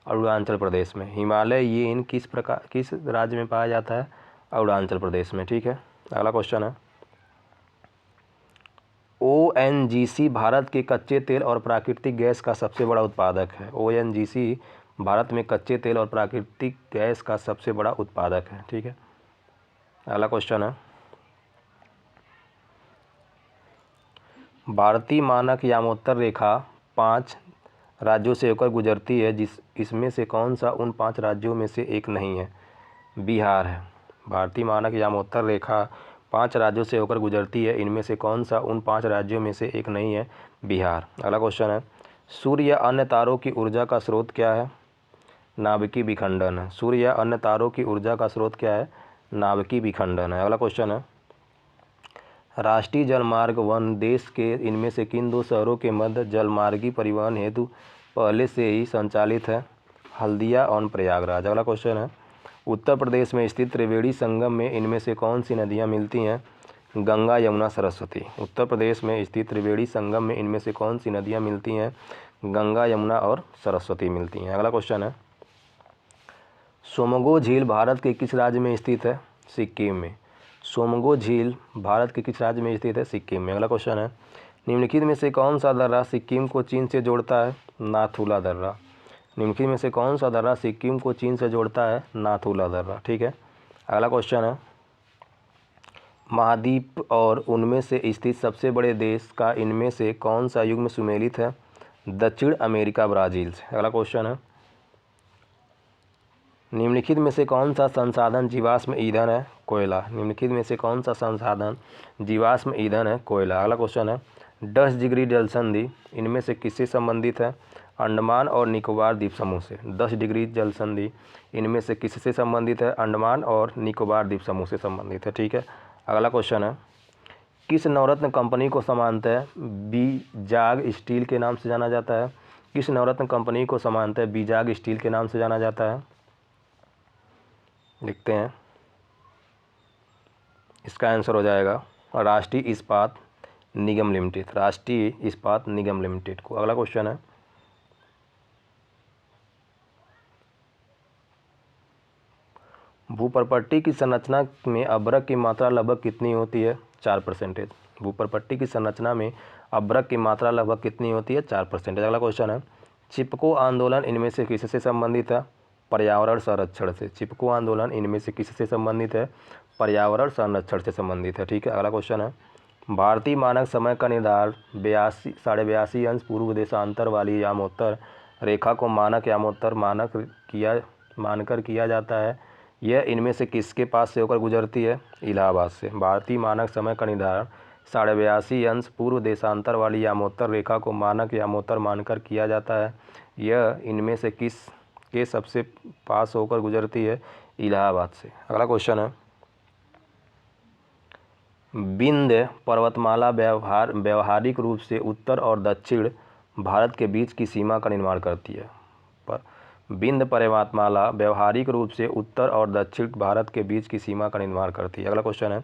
अरुणाचल प्रदेश में। हिमालय यीन किस राज्य में पाया जाता है? अरुणाचल प्रदेश में। ठीक है, अगला क्वेश्चन है, ONGC भारत के कच्चे तेल और प्राकृतिक गैस का सबसे बड़ा उत्पादक है। ONGC भारत में कच्चे तेल और प्राकृतिक गैस का सबसे बड़ा उत्पादक है। ठीक है, अगला क्वेश्चन है, भारतीय मानक यामोत्तर रेखा 5 राज्यों से होकर गुजरती है, इसमें से कौन सा उन 5 राज्यों में से एक नहीं है? बिहार है। भारतीय मानक यामोत्तर रेखा 5 राज्यों से होकर गुजरती है, इनमें से कौन सा उन 5 राज्यों में से एक नहीं है? बिहार। अगला क्वेश्चन है, सूर्य या अन्य तारों की ऊर्जा का स्रोत क्या है? नाभिकीय विखंडन है। सूर्य या अन्य तारों की ऊर्जा का स्रोत क्या है? नाभिकीय विखंडन है। अगला क्वेश्चन है, राष्ट्रीय जलमार्ग 1 देश के इनमें से किन दो शहरों के मध्य जलमार्गी परिवहन हेतु पहले से ही संचालित है? हल्दिया और प्रयागराज। अगला क्वेश्चन है, उत्तर प्रदेश में स्थित त्रिवेणी संगम में इनमें से कौन सी नदियाँ मिलती हैं? गंगा, यमुना, सरस्वती। उत्तर प्रदेश में स्थित त्रिवेणी संगम में इनमें से कौन सी नदियाँ मिलती हैं? गंगा, यमुना और सरस्वती मिलती हैं। अगला क्वेश्चन है, सोमगो झील भारत के किस राज्य में स्थित है? सिक्किम में। सोमगो झील भारत के किस राज्य में स्थित है? सिक्किम में। अगला क्वेश्चन है, निम्नलिखित में से कौन सा दर्रा सिक्किम को चीन से जोड़ता है? नाथुला दर्रा। निम्नलिखित में से कौन सा दर्रा सिक्किम को चीन से जोड़ता है? नाथुला दर्रा। ठीक है, अगला क्वेश्चन है, महाद्वीप और उनमें से स्थित सबसे बड़े देश का इनमें से कौन सा युग में सुमेलित है? दक्षिण अमेरिका ब्राज़ील से। अगला क्वेश्चन है, निम्नलिखित में से कौन सा संसाधन जीवाश्म ईंधन है? कोयला। निम्नलिखित में से कौन सा संसाधन जीवाश्म ईंधन है? कोयला। अगला क्वेश्चन है, 10 डिग्री जल संधि इनमें से किससे संबंधित है? अंडमान और निकोबार द्वीप समूह से। 10 डिग्री जल संधि इनमें से किससे संबंधित है? अंडमान और निकोबार द्वीप समूह से संबंधित है। ठीक है, अगला क्वेश्चन है, किस नवरत्न कंपनी को सामान्यतः बीजाग स्टील के नाम से जाना जाता है? किस नवरत्न कंपनी को सामान्यतः बीजाग स्टील के नाम से जाना जाता है? लिखते हैं, इसका आंसर हो जाएगा राष्ट्रीय इस्पात निगम लिमिटेड। राष्ट्रीय इस्पात निगम लिमिटेड को। अगला क्वेश्चन है, भूप्रपट्टी की संरचना में अभ्रक की मात्रा लगभग कितनी होती है? 4%। भूप्रपट्टी की संरचना में अभ्रक की मात्रा लगभग कितनी होती है? 4%। अगला क्वेश्चन है, चिपको आंदोलन इनमें से किससे संबंधित है? पर्यावरण संरक्षण से। चिपको आंदोलन इनमें से किससे संबंधित है? पर्यावरण संरक्षण से संबंधित है। ठीक है, अगला क्वेश्चन है, भारतीय मानक समय का निर्धारण 82.5 अंश पूर्व देशांतर वाली यामोत्तर रेखा को मानक यामोत्तर मानकर किया जाता है यह इनमें से किसके पास से होकर गुजरती है? इलाहाबाद से। भारतीय मानक समय का निर्धारण 82.5 अंश पूर्व देशांतर वाली यामोत्तर रेखा को मानक यामोत्तर मानकर किया जाता है। यह इनमें से किस के सबसे पास होकर गुजरती है? इलाहाबाद से। अगला क्वेश्चन है, विंध्य पर्वतमाला व्यवहारिक रूप से उत्तर और दक्षिण भारत के बीच की सीमा का निर्माण करती है। विंध्य पर्वतमाला व्यवहारिक रूप से उत्तर और दक्षिण भारत के बीच की सीमा का निर्माण करती है। अगला क्वेश्चन है,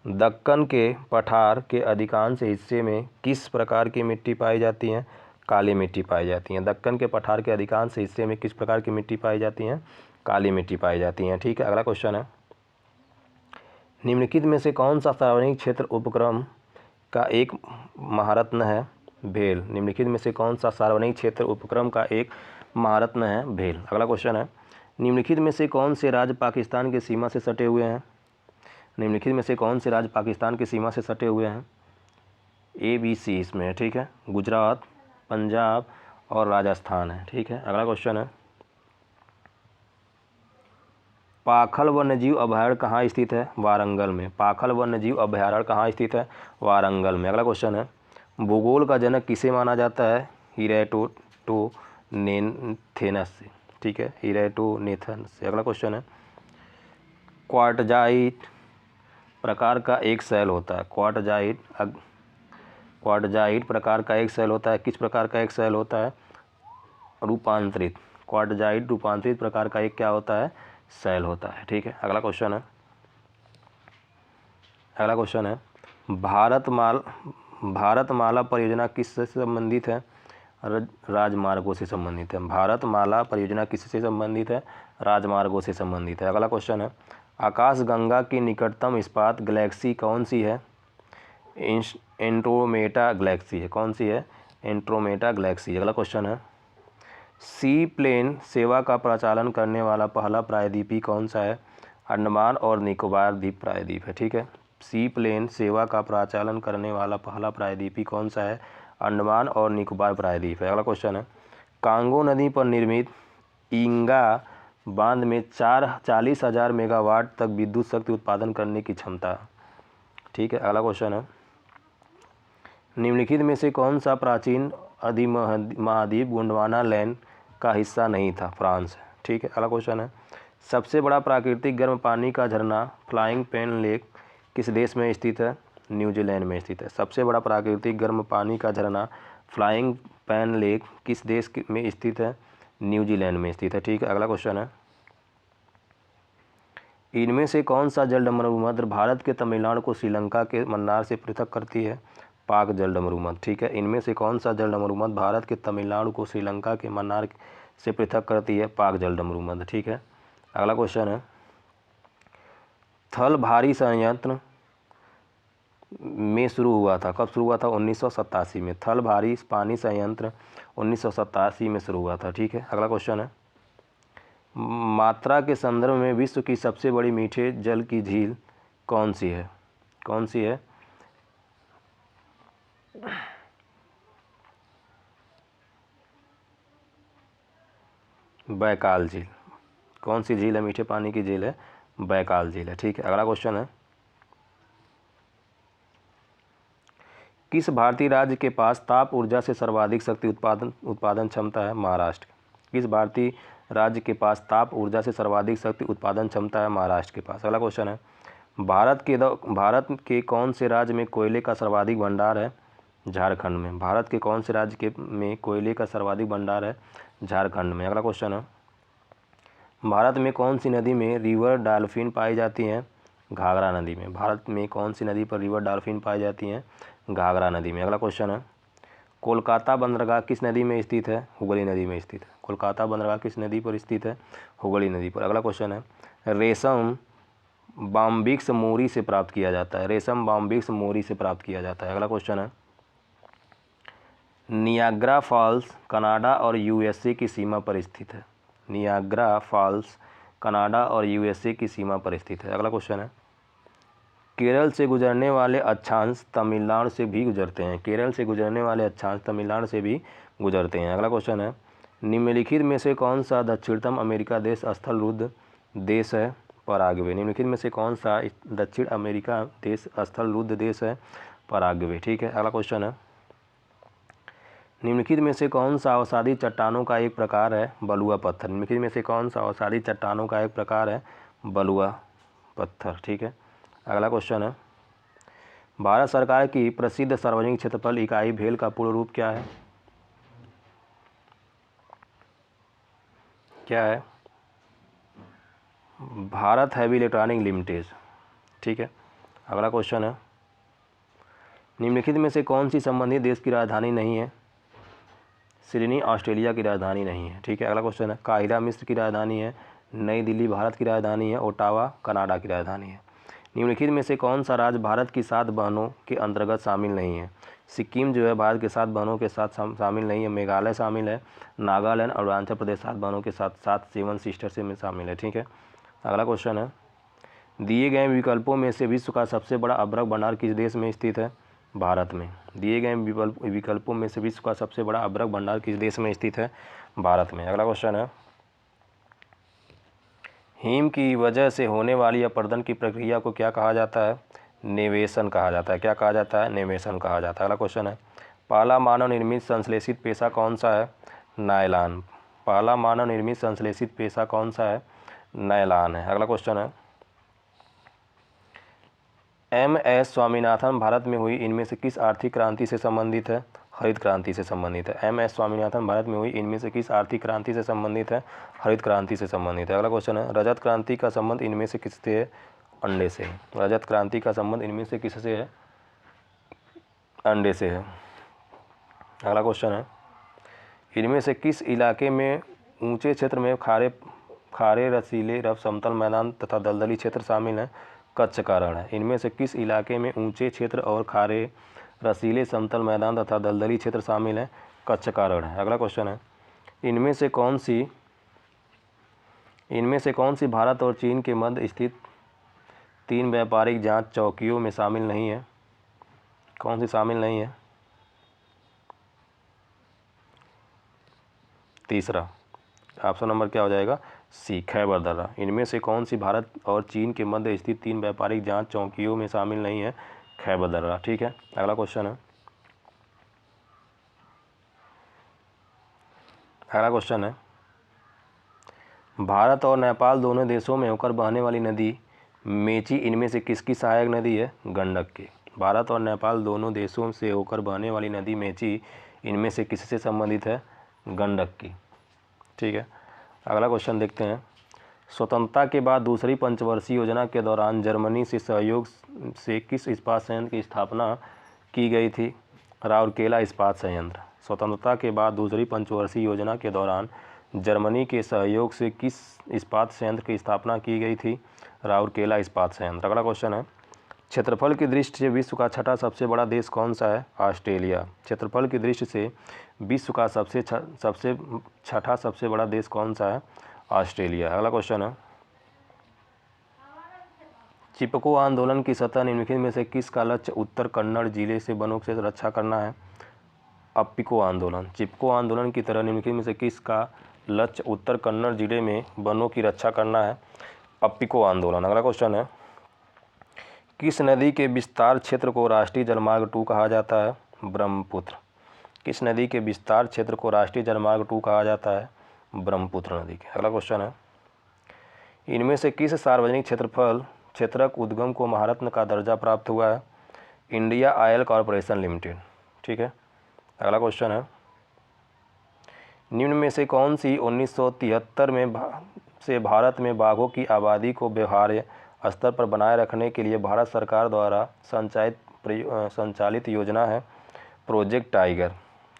दक्कन के पठार के अधिकांश हिस्से में किस प्रकार की मिट्टी पाई जाती है? काली मिट्टी पाई जाती है। दक्कन के पठार के अधिकांश हिस्से में किस प्रकार की मिट्टी पाई जाती है? काली मिट्टी पाई जाती है। ठीक है। अगला क्वेश्चन है, निम्नलिखित में से कौन सा सार्वजनिक क्षेत्र उपक्रम का एक महारत्न है? भेल। निम्नलिखित में से कौन सा सार्वजनिक क्षेत्र उपक्रम का एक महारत्न है? भेल। अगला क्वेश्चन है, निम्नलिखित में से कौन से राज्य पाकिस्तान की सीमा से सटे हुए हैं? निम्नलिखित में से कौन से राज्य पाकिस्तान की सीमा से सटे हुए हैं? ABC इसमें है। ठीक है। गुजरात, पंजाब और राजस्थान है। ठीक है। अगला क्वेश्चन है, पाखल वन्यजीव अभयारण्य कहाँ स्थित है? वारंगल में। पाखल वन्यजीव अभयारण्य कहाँ स्थित है? वारंगल में। अगला क्वेश्चन है, भूगोल का जनक किसे माना जाता है? इरेटोनेथेनस से। ठीक है। इरेटोनेथन से। अगला क्वेश्चन है, क्वार्टजाइट प्रकार का एक सेल होता है। क्वार्टजाइट प्रकार का एक सेल होता है। किस प्रकार का एक सेल होता है? रूपांतरित। क्वार्टजाइट रूपांतरित प्रकार का एक क्या होता है? सेल होता है। ठीक है। अगला क्वेश्चन है, भारतमाला परियोजना किससे संबंधित है? राजमार्गों से संबंधित है। भारतमाला परियोजना किससे संबंधित है? राजमार्गों से संबंधित है। अगला क्वेश्चन है, आकाशगंगा की निकटतम इस्पात गैलेक्सी कौन सी है? एंड्रोमेडा गैलेक्सी है। कौन सी है? Andromeda Galaxy. अगला क्वेश्चन है, सी प्लेन सेवा का प्रचालन करने वाला पहला प्रायद्वीपी कौन सा है? अंडमान और निकोबार द्वीप प्रायद्वीप है। ठीक है। सी प्लेन सेवा का प्रचालन करने वाला पहला प्रायद्वीपी कौन सा है? अंडमान और निकोबार प्रायद्वीप है। अगला क्वेश्चन है, कांगो नदी पर निर्मित इंगा बांध में 40,000 मेगावाट तक विद्युत शक्ति उत्पादन करने की क्षमता। ठीक है। अगला क्वेश्चन है, निम्नलिखित में से कौन सा प्राचीन अधिमहाद्वीप गोंडवाना लैंड का हिस्सा नहीं था? फ्रांस है। ठीक है। अगला क्वेश्चन है, सबसे बड़ा प्राकृतिक गर्म पानी का झरना फ्लाइंग पेन लेक किस देश में स्थित है? न्यूजीलैंड में स्थित है। सबसे बड़ा प्राकृतिक गर्म पानी का झरना फ्लाइंग पेन लेक किस देश में स्थित है? न्यूजीलैंड में स्थित है। ठीक है। अगला क्वेश्चन है, इनमें से कौन सा जलमरुमध्य भारत के तमिलनाडु को श्रीलंका के मन्नार से पृथक करती है? पाक जलमरुमध्य। ठीक है। इनमें से कौन सा जलमरुमध्य भारत के तमिलनाडु को श्रीलंका के मन्नार से पृथक करती है? पाक जलमरुमध्य। ठीक है। अगला क्वेश्चन है, थल भारी संयंत्र में शुरू हुआ था। कब शुरू हुआ था? 1987 में। थल भारी पानी संयंत्र 1987 में शुरू हुआ था। ठीक है। अगला क्वेश्चन है, मात्रा के संदर्भ में विश्व की सबसे बड़ी मीठे जल की झील कौन सी है? कौन सी है? बैकाल झील। कौन सी झील है? मीठे पानी की झील है बैकाल झील है। ठीक है। अगला क्वेश्चन है, किस भारतीय राज्य के पास ताप ऊर्जा से सर्वाधिक शक्ति उत्पादन क्षमता है? महाराष्ट्र। किस भारतीय राज्य के पास ताप ऊर्जा से सर्वाधिक शक्ति उत्पादन क्षमता है? महाराष्ट्र के पास। अगला क्वेश्चन है, भारत के कौन से राज्य में कोयले का सर्वाधिक भंडार है? झारखंड में। भारत के कौन से राज्य में कोयले का सर्वाधिक भंडार है? झारखंड में। अगला क्वेश्चन है, भारत में कौन सी नदी में रिवर डॉल्फिन पाई जाती हैं? घाघरा नदी में। भारत में कौन सी नदी पर रिवर डॉल्फिन पाई जाती हैं? घाघरा नदी में। अगला क्वेश्चन है, कोलकाता बंदरगाह किस नदी में स्थित है? हुगली नदी में स्थित है। कोलकाता बंदरगाह किस नदी पर स्थित है? हुगली नदी पर। अगला क्वेश्चन है, रेशम बाम्बिक्स मोरी से प्राप्त किया जाता है। रेशम बाम्बिक्स मोरी से प्राप्त किया जाता है। अगला क्वेश्चन है, नियाग्रा फॉल्स कनाडा और USA की सीमा पर स्थित है। नियाग्रा फॉल्स कनाडा और USA की सीमा पर स्थित है। अगला क्वेश्चन है, केरल से गुजरने वाले अक्षांश तमिलनाडु से भी गुजरते हैं। केरल से गुजरने वाले अक्षांश तमिलनाडु से भी गुजरते हैं। अगला क्वेश्चन है, निम्नलिखित में से कौन सा दक्षिणतम अमेरिका देश स्थल रुद्ध देश है? पराग्वे। निम्नलिखित में से कौन सा दक्षिण अमेरिका देश स्थल रुद्ध देश है? पराग्वे। ठीक है, अगला क्वेश्चन है, निम्नलिखित में से कौन सा अवसादी चट्टानों का एक प्रकार है? बलुआ पत्थर। निम्नलिखित में से कौन सा अवसादी चट्टानों का एक प्रकार है? बलुआ पत्थर। ठीक है, अगला क्वेश्चन है, भारत सरकार की प्रसिद्ध सार्वजनिक क्षेत्रफल इकाई भेल का पूर्ण रूप क्या है? क्या है? Bharat heavy electronic limited. ठीक है, अगला क्वेश्चन है, निम्नलिखित में से कौन सी संबंधित देश की राजधानी नहीं है? सिडनी ऑस्ट्रेलिया की राजधानी नहीं है। ठीक है, अगला क्वेश्चन है, काहिरा मिस्र की राजधानी है, नई दिल्ली भारत की राजधानी है, ओटावा कनाडा की राजधानी है। निम्नलिखित में से कौन सा राज्य भारत की 7 बहनों के अंतर्गत शामिल नहीं है? सिक्किम जो है भारत के 7 बहनों के साथ शामिल नहीं है, मेघालय शामिल है, नागालैंड और अरुणाचल प्रदेश 7 बहनों के साथ 7 सिस्टर से में शामिल है। ठीक है, अगला क्वेश्चन है, दिए गए विकल्पों में से विश्व का सबसे बड़ा अभ्रक भंडार किस देश में स्थित है? भारत में। दिए गए विकल्पों में से विश्व का सबसे बड़ा अभ्रक भंडार किस देश में स्थित है? भारत में। अगला क्वेश्चन है, हिम की वजह से होने वाली अपरदन की प्रक्रिया को क्या कहा जाता है? निवेशन कहा जाता है। क्या कहा जाता है? निवेशन कहा जाता है। अगला क्वेश्चन है, पहला मानव निर्मित संश्लेषित पेशा कौन सा है? नायलॉन। पहला मानव निर्मित संश्लेषित पेशा कौन सा है? नायलॉन है। अगला क्वेश्चन है, MS स्वामीनाथन भारत में हुई इनमें से किस आर्थिक क्रांति से संबंधित है? हरित क्रांति से संबंधित है। MS स्वामीनाथन भारत में हुई इनमें से किस आर्थिक क्रांति से संबंधित है? हरित क्रांति से संबंधित है। अगला क्वेश्चन है, रजत क्रांति का संबंध इनमें से किससे है? अंडे से। रजत क्रांति का संबंध इनमें से किससे है? अंडे से है। अगला क्वेश्चन है, इनमें से किस इलाके में ऊंचे क्षेत्र में खारे रसीले रफ समतल मैदान तथा दलदली क्षेत्र शामिल हैं? कच्छ का रण है। इनमें से किस इलाके में ऊंचे क्षेत्र और खारे रसीले समतल मैदान तथा दलदली क्षेत्र शामिल हैं? कच्छ का रण है। अगला क्वेश्चन है, इनमें से कौन सी भारत और चीन के मध्य स्थित 3 व्यापारिक जांच चौकियों में शामिल नहीं है? कौन सी शामिल नहीं है? तीसरा ऑप्शन नंबर क्या हो जाएगा? सी, खैबर दर्रा। इनमें से कौन सी भारत और चीन के मध्य स्थित 3 व्यापारिक जांच चौकियों में शामिल नहीं है? खैबर दर्रा। ठीक है, अगला क्वेश्चन है, भारत और नेपाल दोनों देशों में होकर बहने वाली नदी मेची इनमें से किसकी सहायक नदी है? गंडक की। भारत और नेपाल दोनों देशों से होकर बहने वाली नदी मेची इनमें से किससे संबंधित है? गंडक की। ठीक है, अगला क्वेश्चन देखते हैं, स्वतंत्रता के बाद दूसरी पंचवर्षीय योजना के दौरान जर्मनी से सहयोग से किस इस्पात संयंत्र की स्थापना की गई थी? राउरकेला इस्पात संयंत्र। स्वतंत्रता के बाद दूसरी पंचवर्षीय योजना के दौरान जर्मनी के सहयोग से किस इस्पात संयंत्र की स्थापना की गई थी? राउरकेला इस्पात संयंत्र। अगला क्वेश्चन है, क्षेत्रफल की दृष्टि से विश्व का छठा सबसे बड़ा देश कौन सा है? ऑस्ट्रेलिया। क्षेत्रफल की दृष्टि से विश्व का छठा सबसे बड़ा देश कौन सा है? ऑस्ट्रेलिया। अगला क्वेश्चन है, चिपको आंदोलन की सतह निम्नलिखित में से किसका लक्ष्य उत्तर कन्नड़ जिले से वनों से रक्षा करना है? अप्पिको आंदोलन। चिपको आंदोलन की तरह निम्नलिखित में से किसका लक्ष्य उत्तर कन्नड़ जिले में वनों की रक्षा करना है? अप्पिको आंदोलन। अगला क्वेश्चन है, किस नदी के विस्तार क्षेत्र को राष्ट्रीय जलमार्ग 2 कहा जाता है? ब्रह्मपुत्र। किस नदी के विस्तार क्षेत्र को राष्ट्रीय जलमार्ग 2 कहा जाता है? ब्रह्मपुत्र नदी के। अगला क्वेश्चन है, इनमें से किस सार्वजनिक क्षेत्रक उद्गम को महारत्न का दर्जा प्राप्त हुआ है? India oil corporation limited. ठीक है, अगला क्वेश्चन है, निम्न में से कौन सी 1973 में से भारत में बाघों की आबादी को व्यवहार्य स्तर पर बनाए रखने के लिए भारत सरकार द्वारा संचालित योजना है? Project tiger.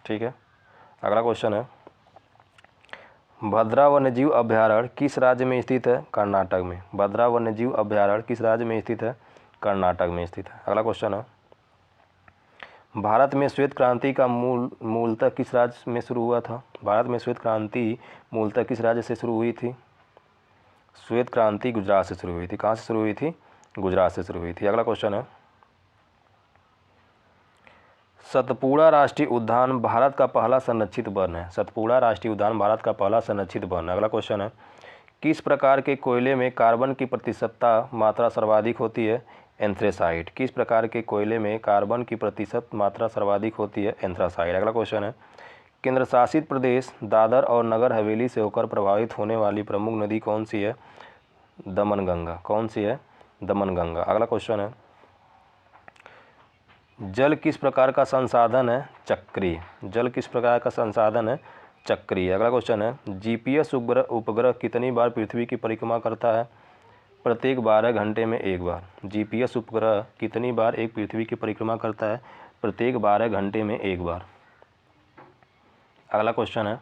ठीक है, अगला क्वेश्चन है, भद्रा वन्यजीव अभयारण्य किस राज्य में स्थित है? कर्नाटक में। भद्रा वन्यजीव अभयारण्य किस राज्य में स्थित है? कर्नाटक में स्थित है। अगला क्वेश्चन है, भारत में श्वेत क्रांति का मूलतः किस राज्य में शुरू हुआ था? भारत में श्वेत क्रांति मूलतः किस राज्य से शुरू हुई थी? श्वेत क्रांति गुजरात से शुरू हुई थी। कहाँ से शुरू हुई थी? गुजरात से शुरू हुई थी। अगला क्वेश्चन है, सतपुड़ा राष्ट्रीय उद्यान भारत का पहला संरक्षित वन है। सतपुड़ा राष्ट्रीय उद्यान भारत का पहला संरक्षित वन है। अगला क्वेश्चन है, किस प्रकार के कोयले में कार्बन की प्रतिशतता मात्रा सर्वाधिक होती है? एंथ्रेसाइट। किस प्रकार के कोयले में कार्बन की प्रतिशत मात्रा सर्वाधिक होती है? एंथ्रासाइट। अगला क्वेश्चन है, केंद्र शासित प्रदेश दादर और नगर हवेली से होकर प्रभावित होने वाली प्रमुख नदी कौन सी है? दमनगंगा। कौन सी है? दमनगंगा। अगला क्वेश्चन है, जल किस प्रकार का संसाधन है? चक्रीय। जल किस प्रकार का संसाधन है? चक्रीय। अगला क्वेश्चन है, जीपीएस उपग्रह कितनी बार पृथ्वी की परिक्रमा करता है? प्रत्येक 12 घंटे में एक बार। जीपीएस उपग्रह कितनी बार एक पृथ्वी की परिक्रमा करता है? प्रत्येक 12 घंटे में एक बार। अगला क्वेश्चन है,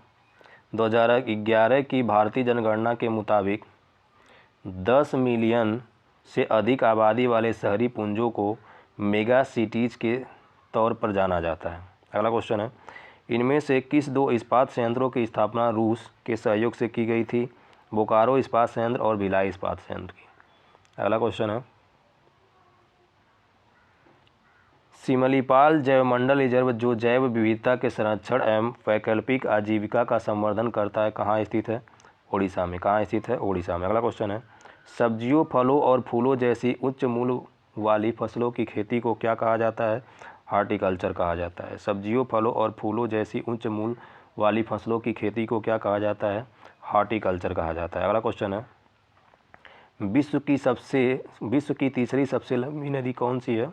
2011 की भारतीय जनगणना के मुताबिक 10 मिलियन से अधिक आबादी वाले शहरी पुंजों को मेगा सिटीज़ के तौर पर जाना जाता है। अगला क्वेश्चन है, इनमें से किस दो इस्पात संयंत्रों की स्थापना रूस के सहयोग से की गई थी? बोकारो इस्पात संयंत्र और भिलाई इस्पात संयंत्र की। अगला क्वेश्चन है, सिमलीपाल जैवमंडल रिजर्व जो जैव विविधता के संरक्षण एवं वैकल्पिक आजीविका का संवर्धन करता है, कहाँ स्थित है? ओडिशा में। कहाँ स्थित है? ओडिशा में। अगला क्वेश्चन है, सब्जियों, फलों और फूलों जैसी उच्च मूल्य वाली फसलों की खेती को क्या कहा जाता है? हार्टिकल्चर कहा जाता है। सब्जियों, फलों और फूलों जैसी उच्च मूल्य वाली फसलों की खेती को क्या कहा जाता है? हार्टिकल्चर कहा जाता है। अगला क्वेश्चन है, विश्व की तीसरी सबसे लंबी नदी कौन सी है?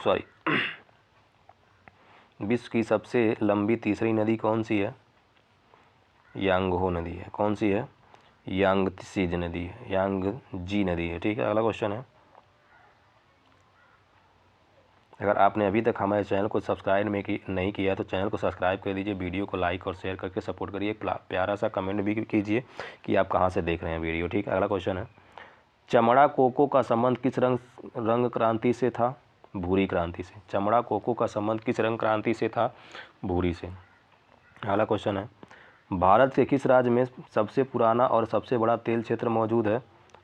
सॉरी विश्व की सबसे लंबी तीसरी नदी कौन सी है? यांगहो नदी है। कौन सी है? यांगत्सी नदी है, यांगजी नदी है। ठीक है। अगला क्वेश्चन है, अगर आपने अभी तक हमारे चैनल को सब्सक्राइब नहीं किया तो चैनल को सब्सक्राइब कर दीजिए, वीडियो को लाइक और शेयर करके सपोर्ट करिए, प्यारा सा कमेंट भी कीजिए कि आप कहाँ से देख रहे हैं वीडियो। ठीक है। अगला क्वेश्चन है, चमड़ा कोको का संबंध किस रंग क्रांति से था? भूरी क्रांति से। चमड़ा कोको का संबंध किस रंग क्रांति से था? भूरी से। अगला क्वेश्चन है, भारत के किस राज्य में सबसे पुराना और सबसे बड़ा तेल क्षेत्र मौजूद है?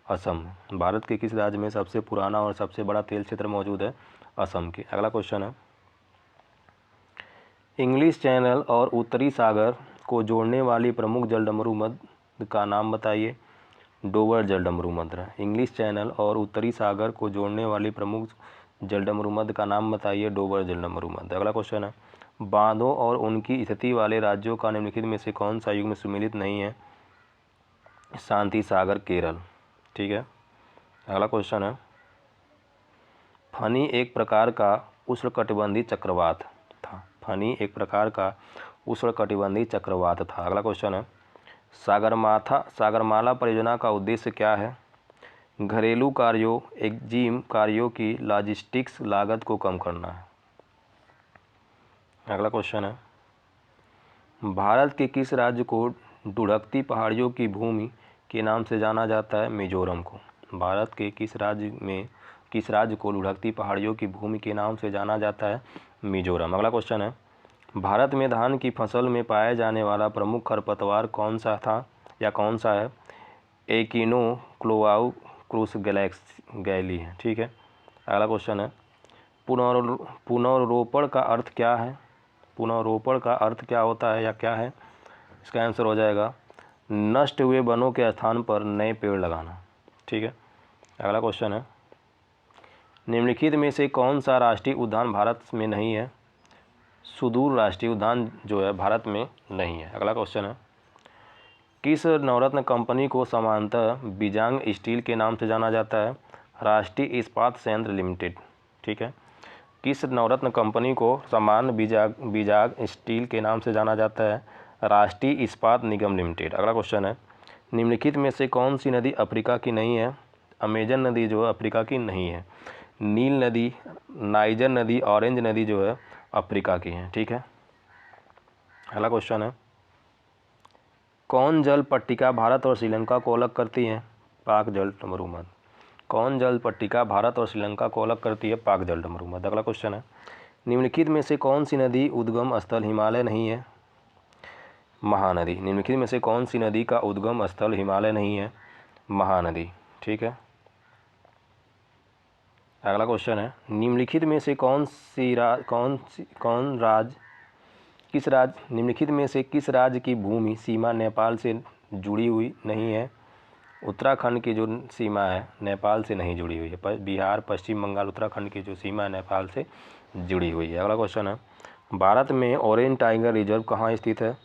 असम। भारत के किस राज्य में सबसे पुराना और सबसे बड़ा तेल क्षेत्र मौजूद है? असम के। अगला क्वेश्चन है, इंग्लिश चैनल और उत्तरी सागर को जोड़ने वाली प्रमुख जलडमरू मध्य का नाम बताइए। डोवर जलडमरू मध्य। इंग्लिश चैनल और उत्तरी सागर को जोड़ने वाली प्रमुख जलडमरू मध्य का नाम बताइए। डोवर जलडमरू मध्य। अगला क्वेश्चन है, बांधों और उनकी स्थिति वाले राज्यों का निम्नलिखित में से कौन सा युग्म सुमेलित नहीं है? शांति सागर केरल। ठीक है। अगला क्वेश्चन है, फनी एक प्रकार का उष्णकटिबंधीय चक्रवात था। फनी एक प्रकार का उष्णकटिबंधीय चक्रवात था। अगला क्वेश्चन है, सागरमाला परियोजना का उद्देश्य क्या है? घरेलू कार्यों, एग्जिम कार्यों की लॉजिस्टिक्स लागत को कम करना है। अगला क्वेश्चन है, भारत के किस राज्य को ढुढ़कती पहाड़ियों की भूमि के नाम से जाना जाता है? मिजोरम को। भारत के किस राज्य को ढुढ़कती पहाड़ियों की भूमि के नाम से जाना जाता है? मिजोरम। अगला क्वेश्चन है, भारत में धान की फसल में पाया जाने वाला प्रमुख खरपतवार कौन सा था या कौन सा है? एकिनोक्लोआउक्रुस गैली है। ठीक है। अगला क्वेश्चन है, पुनर्रोपण का अर्थ क्या है? पुनर्रोपण का अर्थ क्या होता है या क्या है? इसका आंसर हो जाएगा नष्ट हुए वनों के स्थान पर नए पेड़ लगाना। ठीक है। अगला क्वेश्चन है, निम्नलिखित में से कौन सा राष्ट्रीय उद्यान भारत में नहीं है? सुदूर राष्ट्रीय उद्यान जो है भारत में नहीं है। अगला क्वेश्चन है, किस नवरत्न कंपनी को सामान्यतः बिजांग स्टील के नाम से जाना जाता है? राष्ट्रीय इस्पात संयंत्र लिमिटेड। ठीक है। किस नवरत्न कंपनी को सामान्य बिजाग स्टील के नाम से जाना जाता है? राष्ट्रीय इस्पात निगम लिमिटेड। अगला क्वेश्चन है, निम्नलिखित में से कौन सी नदी अफ्रीका की नहीं है? अमेजन नदी जो है अफ्रीका की नहीं है। नील नदी, नाइजर नदी, ऑरेंज नदी जो है अफ्रीका की है। ठीक है। अगला क्वेश्चन है, कौन जल पट्टिका भारत और श्रीलंका को अलग करती है? पाक जलडमरू मध्य। कौन जल पट्टिका भारत और श्रीलंका को अलग करती है? पाक जलडमरू मध्य। अगला क्वेश्चन है, निम्नलिखित में से कौन सी नदी उद्गम स्थल हिमालय नहीं है? महानदी। निम्नलिखित में से कौन सी नदी का उद्गम स्थल हिमालय नहीं है? महानदी। ठीक है। अगला क्वेश्चन है, निम्नलिखित में से निम्नलिखित में से किस राज्य की भूमि सीमा नेपाल से जुड़ी हुई नहीं है। उत्तराखंड की जो सीमा है नेपाल से नहीं जुड़ी हुई है। बिहार, पश्चिम बंगाल, उत्तराखंड की जो सीमा है नेपाल से जुड़ी हुई है। अगला क्वेश्चन है, भारत में ऑरेंज टाइगर रिजर्व कहाँ स्थित है?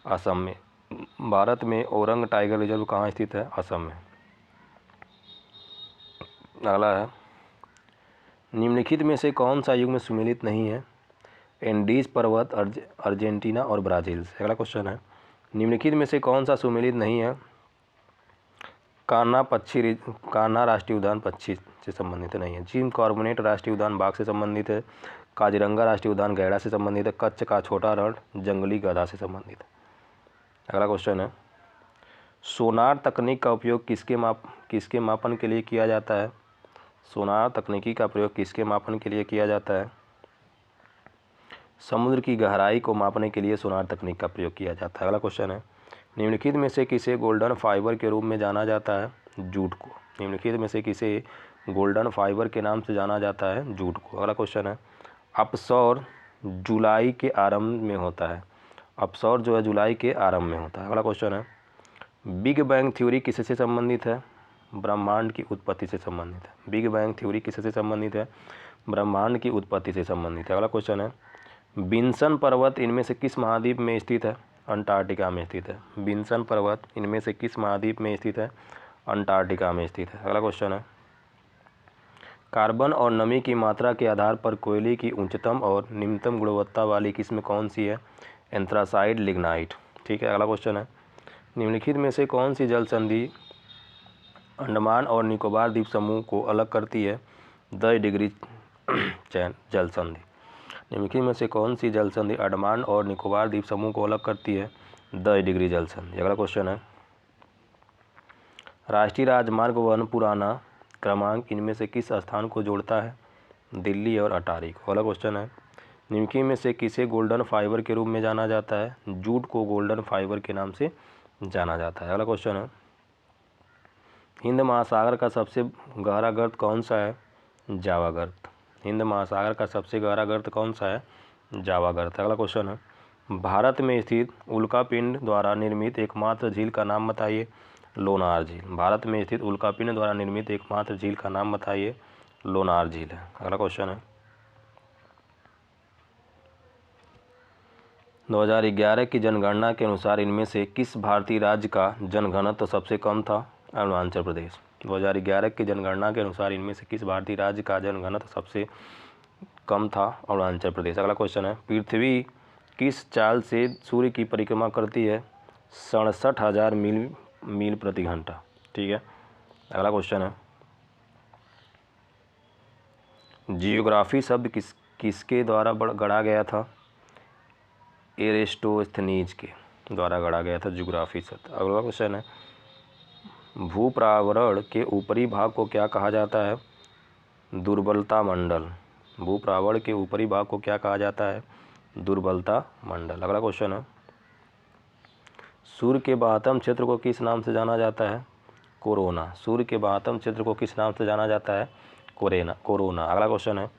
असम में। भारत में औरंग टाइगर रिजर्व कहाँ स्थित है? असम में। अगला है, निम्नलिखित में से कौन सा युग में सुमेलित नहीं है? एंडीज पर्वत, अर्जेंटीना और ब्राज़ील से। अगला क्वेश्चन है, निम्नलिखित में से कौन सा सुमेलित नहीं है? कान्हा राष्ट्रीय उद्यान पक्षी से संबंधित नहीं है। जिम कॉर्बेट राष्ट्रीय उद्यान बाघ से संबंधित है। काजीरंगा राष्ट्रीय उद्यान गैंडा से संबंधित है। कच्छ का छोटा रण जंगली गधा से संबंधित है। अगला क्वेश्चन है, सोनार तकनीक का उपयोग किसके मापन के लिए किया जाता है? सोनार तकनीकी का प्रयोग किसके मापन के लिए किया जाता है? समुद्र की गहराई को मापने के लिए सोनार तकनीक का प्रयोग किया जाता है। अगला क्वेश्चन है, निम्नलिखित में से किसे गोल्डन फाइबर के रूप में जाना जाता है? जूट को। निम्नलिखित में से किसे गोल्डन फाइबर के नाम से जाना जाता है? जूट को। अगला क्वेश्चन है, अपसौर जुलाई के आरंभ में होता है। अपसौर जो है जुलाई के आरंभ में होता है। अगला क्वेश्चन है, बिग बैंग थ्योरी किससे संबंधित है? ब्रह्मांड की उत्पत्ति से संबंधित है। बिग बैंग थ्योरी किससे संबंधित है? ब्रह्मांड की उत्पत्ति से संबंधित है। अगला क्वेश्चन है, विंसन पर्वत इनमें से किस महाद्वीप में स्थित है? अंटार्कटिका में स्थित है। विंसन पर्वत इनमें से किस महाद्वीप में स्थित है? अंटार्कटिका में स्थित है। अगला क्वेश्चन है, कार्बन और नमी की मात्रा के आधार पर कोयले की उच्चतम और निम्नतम गुणवत्ता वाली किस्म कौन सी है? Anthracite, lignite. ठीक है। अगला क्वेश्चन है, निम्नलिखित में से कौन सी जल संधि अंडमान और निकोबार द्वीप समूह को अलग करती है? 10 डिग्री चैन जल संधि। निम्नलिखित में से कौन सी जल संधि अंडमान और निकोबार द्वीप समूह को अलग करती है? 10 डिग्री जल संधि। अगला क्वेश्चन है, राष्ट्रीय राजमार्ग 1 पुराना क्रमांक इनमें से किस स्थान को जोड़ता है? दिल्ली और अटारी को। अगला क्वेश्चन है, निम्नलिखित में से किसे गोल्डन फाइबर के रूप में जाना जाता है? जूट को गोल्डन फाइबर के नाम से जाना जाता है। अगला क्वेश्चन है, हिंद महासागर का सबसे गहरा गर्त कौन सा है? जावा गर्त। हिंद महासागर का सबसे गहरा गर्त कौन सा है? जावा गर्त। अगला क्वेश्चन है, भारत में स्थित उल्कापिंड द्वारा निर्मित एकमात्र झील का नाम बताइए? लोनार झील। भारत में स्थित उल्कापिंड द्वारा निर्मित एकमात्र झील का नाम बताइए? लोनार झील है। अगला क्वेश्चन है, 2011 की जनगणना के अनुसार इनमें से किस भारतीय राज्य का जनघनत्व सबसे कम था? अरुणाचल प्रदेश। 2011 की जनगणना के अनुसार इनमें से किस भारतीय राज्य का जनघनत्व सबसे कम था? अरुणाचल प्रदेश। अगला क्वेश्चन है, पृथ्वी किस चाल से सूर्य की परिक्रमा करती है? 67,000 मील प्रति घंटा। ठीक है। अगला क्वेश्चन है, जियोग्राफी शब्द किसके द्वारा गढ़ा गया था? एरिस्टोस्थनीज के द्वारा गढ़ा गया था जियोग्राफी शब्द। अगला क्वेश्चन है, भूप्रावरण के ऊपरी भाग को क्या कहा जाता है? दुर्बलता मंडल। भूप्रावरण के ऊपरी भाग को क्या कहा जाता है? दुर्बलता मंडल। अगला क्वेश्चन है, सूर्य के बाह्यतम क्षेत्र को किस नाम से जाना जाता है? कोरोना। सूर्य के बाह्यतम क्षेत्र को किस नाम से जाना जाता है? कोरोना। अगला क्वेश्चन है,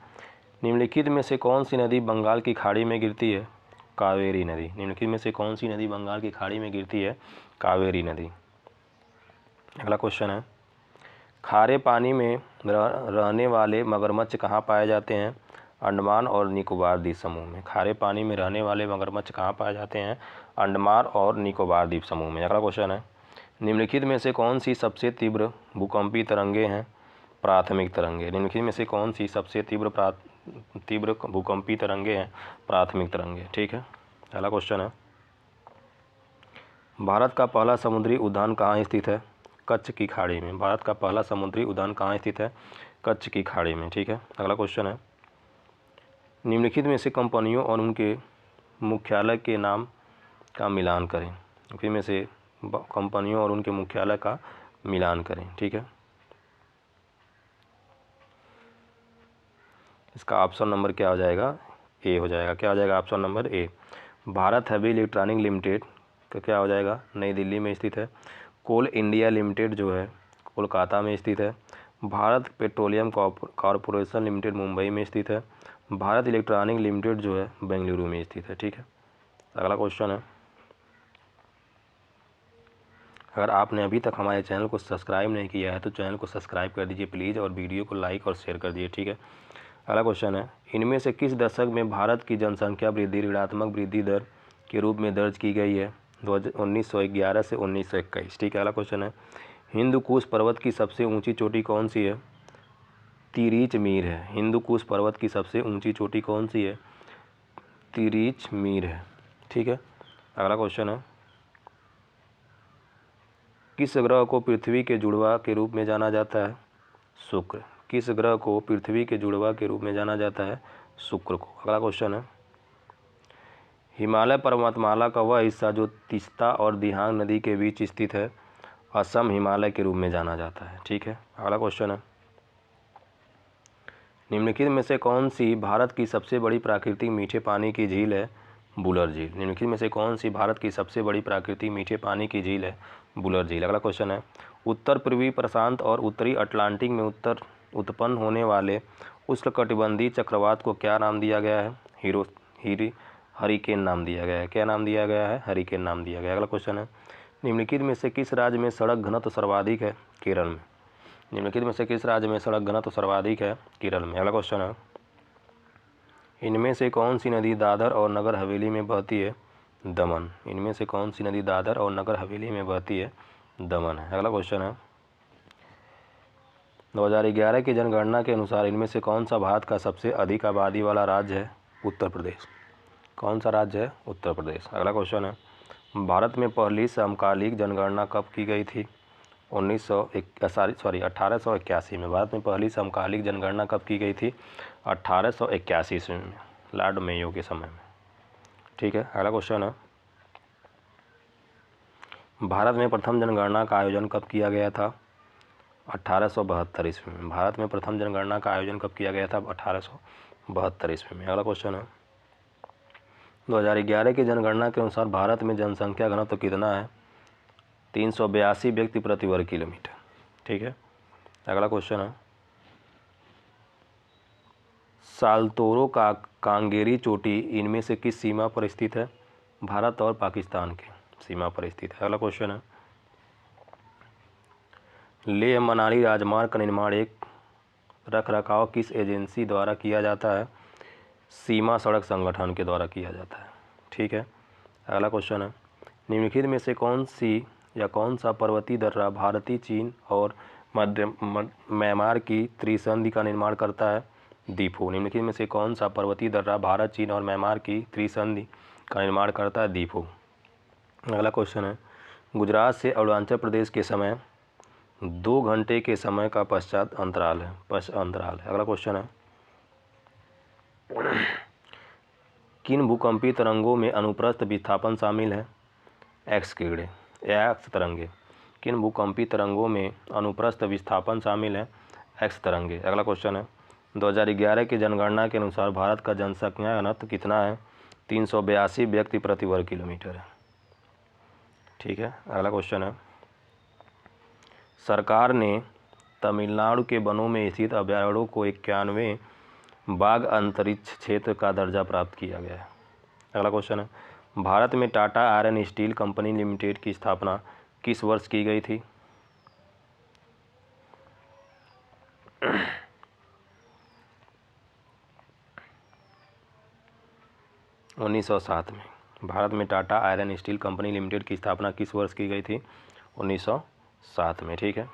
निम्नलिखित में से कौन सी नदी बंगाल की खाड़ी में गिरती है? कावेरी नदी। निम्नलिखित में से कौन सी नदी बंगाल की खाड़ी में गिरती है? कावेरी नदी। अगला क्वेश्चन है, खारे पानी में रहने वाले मगरमच्छ कहाँ पाए जाते हैं? अंडमान और निकोबार द्वीप समूह में। खारे पानी में रहने वाले मगरमच्छ कहाँ पाए जाते हैं? अंडमान और निकोबार द्वीप समूह में। अगला क्वेश्चन है, निम्नलिखित में से कौन सी सबसे तीव्र भूकंपीय तरंगे हैं? प्राथमिक तरंगे। निम्नलिखित में से कौन सी सबसे तीव्र भूकंपीय तरंगे हैं? प्राथमिक तरंगे। ठीक है। अगला क्वेश्चन है, भारत का पहला समुद्री उद्यान कहाँ स्थित है? कच्छ की खाड़ी में। भारत का पहला समुद्री उद्यान कहाँ स्थित है? कच्छ की खाड़ी में। ठीक है। अगला क्वेश्चन है, निम्नलिखित में से कंपनियों और उनके मुख्यालय के नाम का मिलान करें। निम्नलिखित में से कंपनियों और उनके मुख्यालय का मिलान करें। ठीक है। इसका ऑप्शन नंबर क्या हो जाएगा? ए हो जाएगा। क्या हो जाएगा? Option number A. Bharat heavy electronic limited का क्या हो जाएगा? नई दिल्ली में स्थित है। कोल इंडिया लिमिटेड जो है कोलकाता में स्थित है। Bharat petroleum corporation limited Mumbai में स्थित है। भारत इलेक्ट्रॉनिक लिमिटेड जो है बेंगलुरु में स्थित है। ठीक है। अगला क्वेश्चन है, अगर आपने अभी तक हमारे चैनल को सब्सक्राइब नहीं किया है तो चैनल को सब्सक्राइब कर दीजिए प्लीज़, और वीडियो को लाइक और शेयर कर दीजिए, ठीक है। अगला क्वेश्चन है, इनमें से किस दशक में भारत की जनसंख्या वृद्धि ऋणात्मक वृद्धि दर के रूप में दर्ज की गई है? 1911 से 1921, ठीक है। अगला क्वेश्चन है, हिंदू कुश पर्वत की सबसे ऊंची चोटी कौन सी है? तिरिच मीर है। हिंदू कुश पर्वत की सबसे ऊंची चोटी कौन सी है? तिरिच मीर है, ठीक है। अगला क्वेश्चन है, किस ग्रह को पृथ्वी के जुड़वा के रूप में जाना जाता है? शुक्र। किस ग्रह को पृथ्वी के जुड़वा के रूप में जाना जाता है? शुक्र को। अगला क्वेश्चन है, हिमालय पर्वतमाला का वह हिस्सा जो तीस्ता और दिहांग नदी के बीच स्थित है असम हिमालय के रूप में जाना जाता है, ठीक है। अगला क्वेश्चन है, निम्नलिखित में से कौन सी भारत की सबसे बड़ी प्राकृतिक मीठे पानी की झील है? बुलर झील। निम्नलिखित में से कौन सी भारत की सबसे बड़ी प्राकृतिक मीठे पानी की झील है? बुलर झील। अगला क्वेश्चन है, उत्तर पूर्वी प्रशांत और उत्तरी अटलांटिक में उत्पन्न होने वाले उष्णकटिबंधीय चक्रवात को क्या नाम दिया गया है? हरिकेन नाम दिया गया है। क्या नाम दिया गया है? हरिकेन नाम दिया गया है। अगला क्वेश्चन है, निम्नलिखित में से किस राज्य में सड़क घनत्व सर्वाधिक है? केरल में। निम्नलिखित में से किस राज्य में सड़क घनत्व सर्वाधिक है? केरल में। अगला क्वेश्चन है, इनमें से कौन सी नदी दादर और नगर हवेली में बहती है? दमन। इनमें से कौन सी नदी दादर और नगर हवेली में बहती है? दमन है। अगला क्वेश्चन है, 2011 की जनगणना के अनुसार इनमें से कौन सा भारत का सबसे अधिक आबादी वाला राज्य है? उत्तर प्रदेश। कौन सा राज्य है? उत्तर प्रदेश। अगला क्वेश्चन है, भारत में पहली समकालिक जनगणना कब की गई थी? 1881 में। भारत में पहली समकालिक जनगणना कब की गई थी? 1881 ईस्वी में, लॉर्ड मेयो के समय में, ठीक है। अगला क्वेश्चन है, भारत में प्रथम जनगणना का आयोजन कब किया गया था? 1872 ईस्वी में। भारत में प्रथम जनगणना का आयोजन कब किया गया था? 1872 ईस्वी में। अगला क्वेश्चन है, 2011 की जनगणना के अनुसार भारत में जनसंख्या घनत्व कितना है? 382 व्यक्ति प्रति वर्ग किलोमीटर, ठीक है। अगला क्वेश्चन है, साल्तोरो का कांगेरी चोटी इनमें से किस सीमा पर स्थित है? भारत और पाकिस्तान की सीमा पर स्थित है। अगला क्वेश्चन है, लेह मनाली राजमार्ग का निर्माण एक रखरखाव किस एजेंसी द्वारा किया जाता है? सीमा सड़क संगठन के द्वारा किया जाता है, ठीक है। अगला क्वेश्चन है, निम्नलिखित में से कौन सा पर्वतीय दर्रा भारतीय, चीन और म्यांमार की त्रिसंधि का निर्माण करता है? दीफू। निम्नलिखित में से कौन सा पर्वतीय दर्रा भारत, चीन और म्यांमार की त्रिसंधि का निर्माण करता है? दीफू। अगला क्वेश्चन है, गुजरात से अरुणाचल प्रदेश के समय 2 घंटे के समय का पश्चात अंतराल है। अगला क्वेश्चन है, किन भूकंपीय तरंगों में अनुप्रस्थ विस्थापन शामिल है? एक्स किरणें या एक्स तरंगे। किन भूकंपीय तरंगों में अनुप्रस्थ विस्थापन शामिल है? एक्स तरंगे। अगला क्वेश्चन है, 2011 की जनगणना के अनुसार भारत का जनसंख्या घनत्व कितना है? 382 व्यक्ति प्रति वर्ग किलोमीटर है, ठीक है। अगला क्वेश्चन है, सरकार ने तमिलनाडु के वनों में स्थित अभयारण्यों को 91वें बाघ अंतरिक्ष क्षेत्र का दर्जा प्राप्त किया गया है। अगला क्वेश्चन है, भारत में Tata iron steel company limited की स्थापना किस वर्ष की गई थी? 1907 में। भारत में Tata iron steel company limited की स्थापना किस वर्ष की गई थी? 1907 में, ठीक है।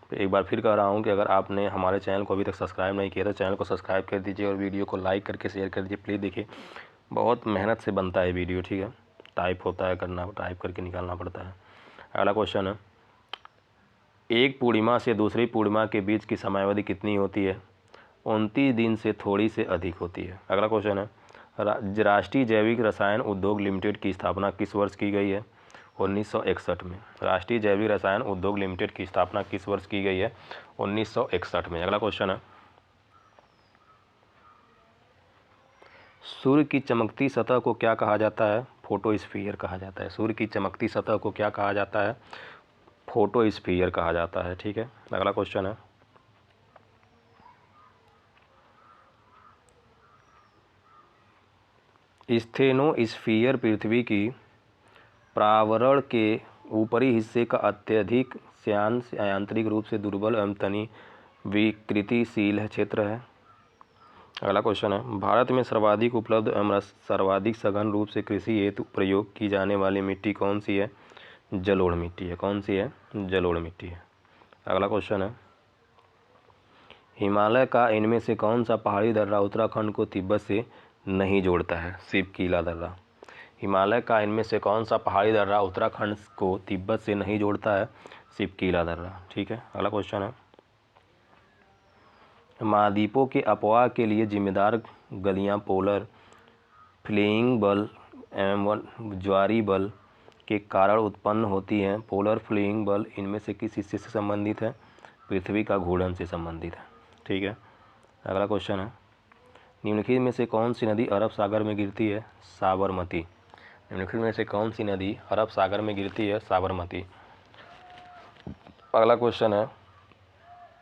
तो एक बार फिर कह रहा हूँ कि अगर आपने हमारे चैनल को अभी तक सब्सक्राइब नहीं किया तो चैनल को सब्सक्राइब कर दीजिए और वीडियो को लाइक करके शेयर कर दीजिए प्लीज़। देखिए बहुत मेहनत से बनता है वीडियो, ठीक है। टाइप होता है, टाइप करके निकालना पड़ता है। अगला क्वेश्चन है, एक पूर्णिमा से दूसरी पूर्णिमा के बीच की समयावधि कितनी होती है? 29 दिन से थोड़ी से अधिक होती है। अगला क्वेश्चन है, राष्ट्रीय जैविक रसायन उद्योग लिमिटेड की स्थापना किस वर्ष की गई है? 1961 में। राष्ट्रीय जैविक रसायन उद्योग लिमिटेड की स्थापना किस वर्ष की गई है? 1961 में। अगला क्वेश्चन है, सूर्य की चमकती सतह को क्या कहा जाता है? फोटोस्फीयर कहा जाता है। सूर्य की चमकती सतह को क्या कहा जाता है? फोटोस्फीयर कहा जाता है, ठीक है। अगला क्वेश्चन है, स्टेनोस्फीयर पृथ्वी की प्रावरण के ऊपरी हिस्से का अत्यधिक श्यान यांत्रिक रूप से दुर्बल एवं तनी विकृतिशील क्षेत्र है। अगला क्वेश्चन है, भारत में सर्वाधिक उपलब्ध एवं सर्वाधिक सघन रूप से कृषि हेतु प्रयोग की जाने वाली मिट्टी कौन सी है? जलोढ़ मिट्टी है। कौन सी है? जलोढ़ मिट्टी है। अगला क्वेश्चन है, हिमालय का इनमें से कौन सा पहाड़ी दर्रा उत्तराखंड को तिब्बत से नहीं जोड़ता है? शिवकीला दर्रा। हिमालय का इनमें से कौन सा पहाड़ी दर्रा उत्तराखंड को तिब्बत से नहीं जोड़ता है? शिवकीला दर्रा। ठीक है। अगला क्वेश्चन है, महाद्वीपों के अपवाह के लिए जिम्मेदार गलियां पोलर फ्लेइंग बल एवं ज्वारी बल के कारण उत्पन्न होती हैं। पोलर फ्लेइंग बल इनमें से किस हिस्से से संबंधित है? पृथ्वी का घूर्णन से संबंधित है। ठीक है। अगला क्वेश्चन है, निम्नलिखित में से कौन सी नदी अरब सागर में गिरती है? साबरमती। निम्नलिखित में से कौन सी नदी अरब सागर में गिरती है? साबरमती। अगला क्वेश्चन है,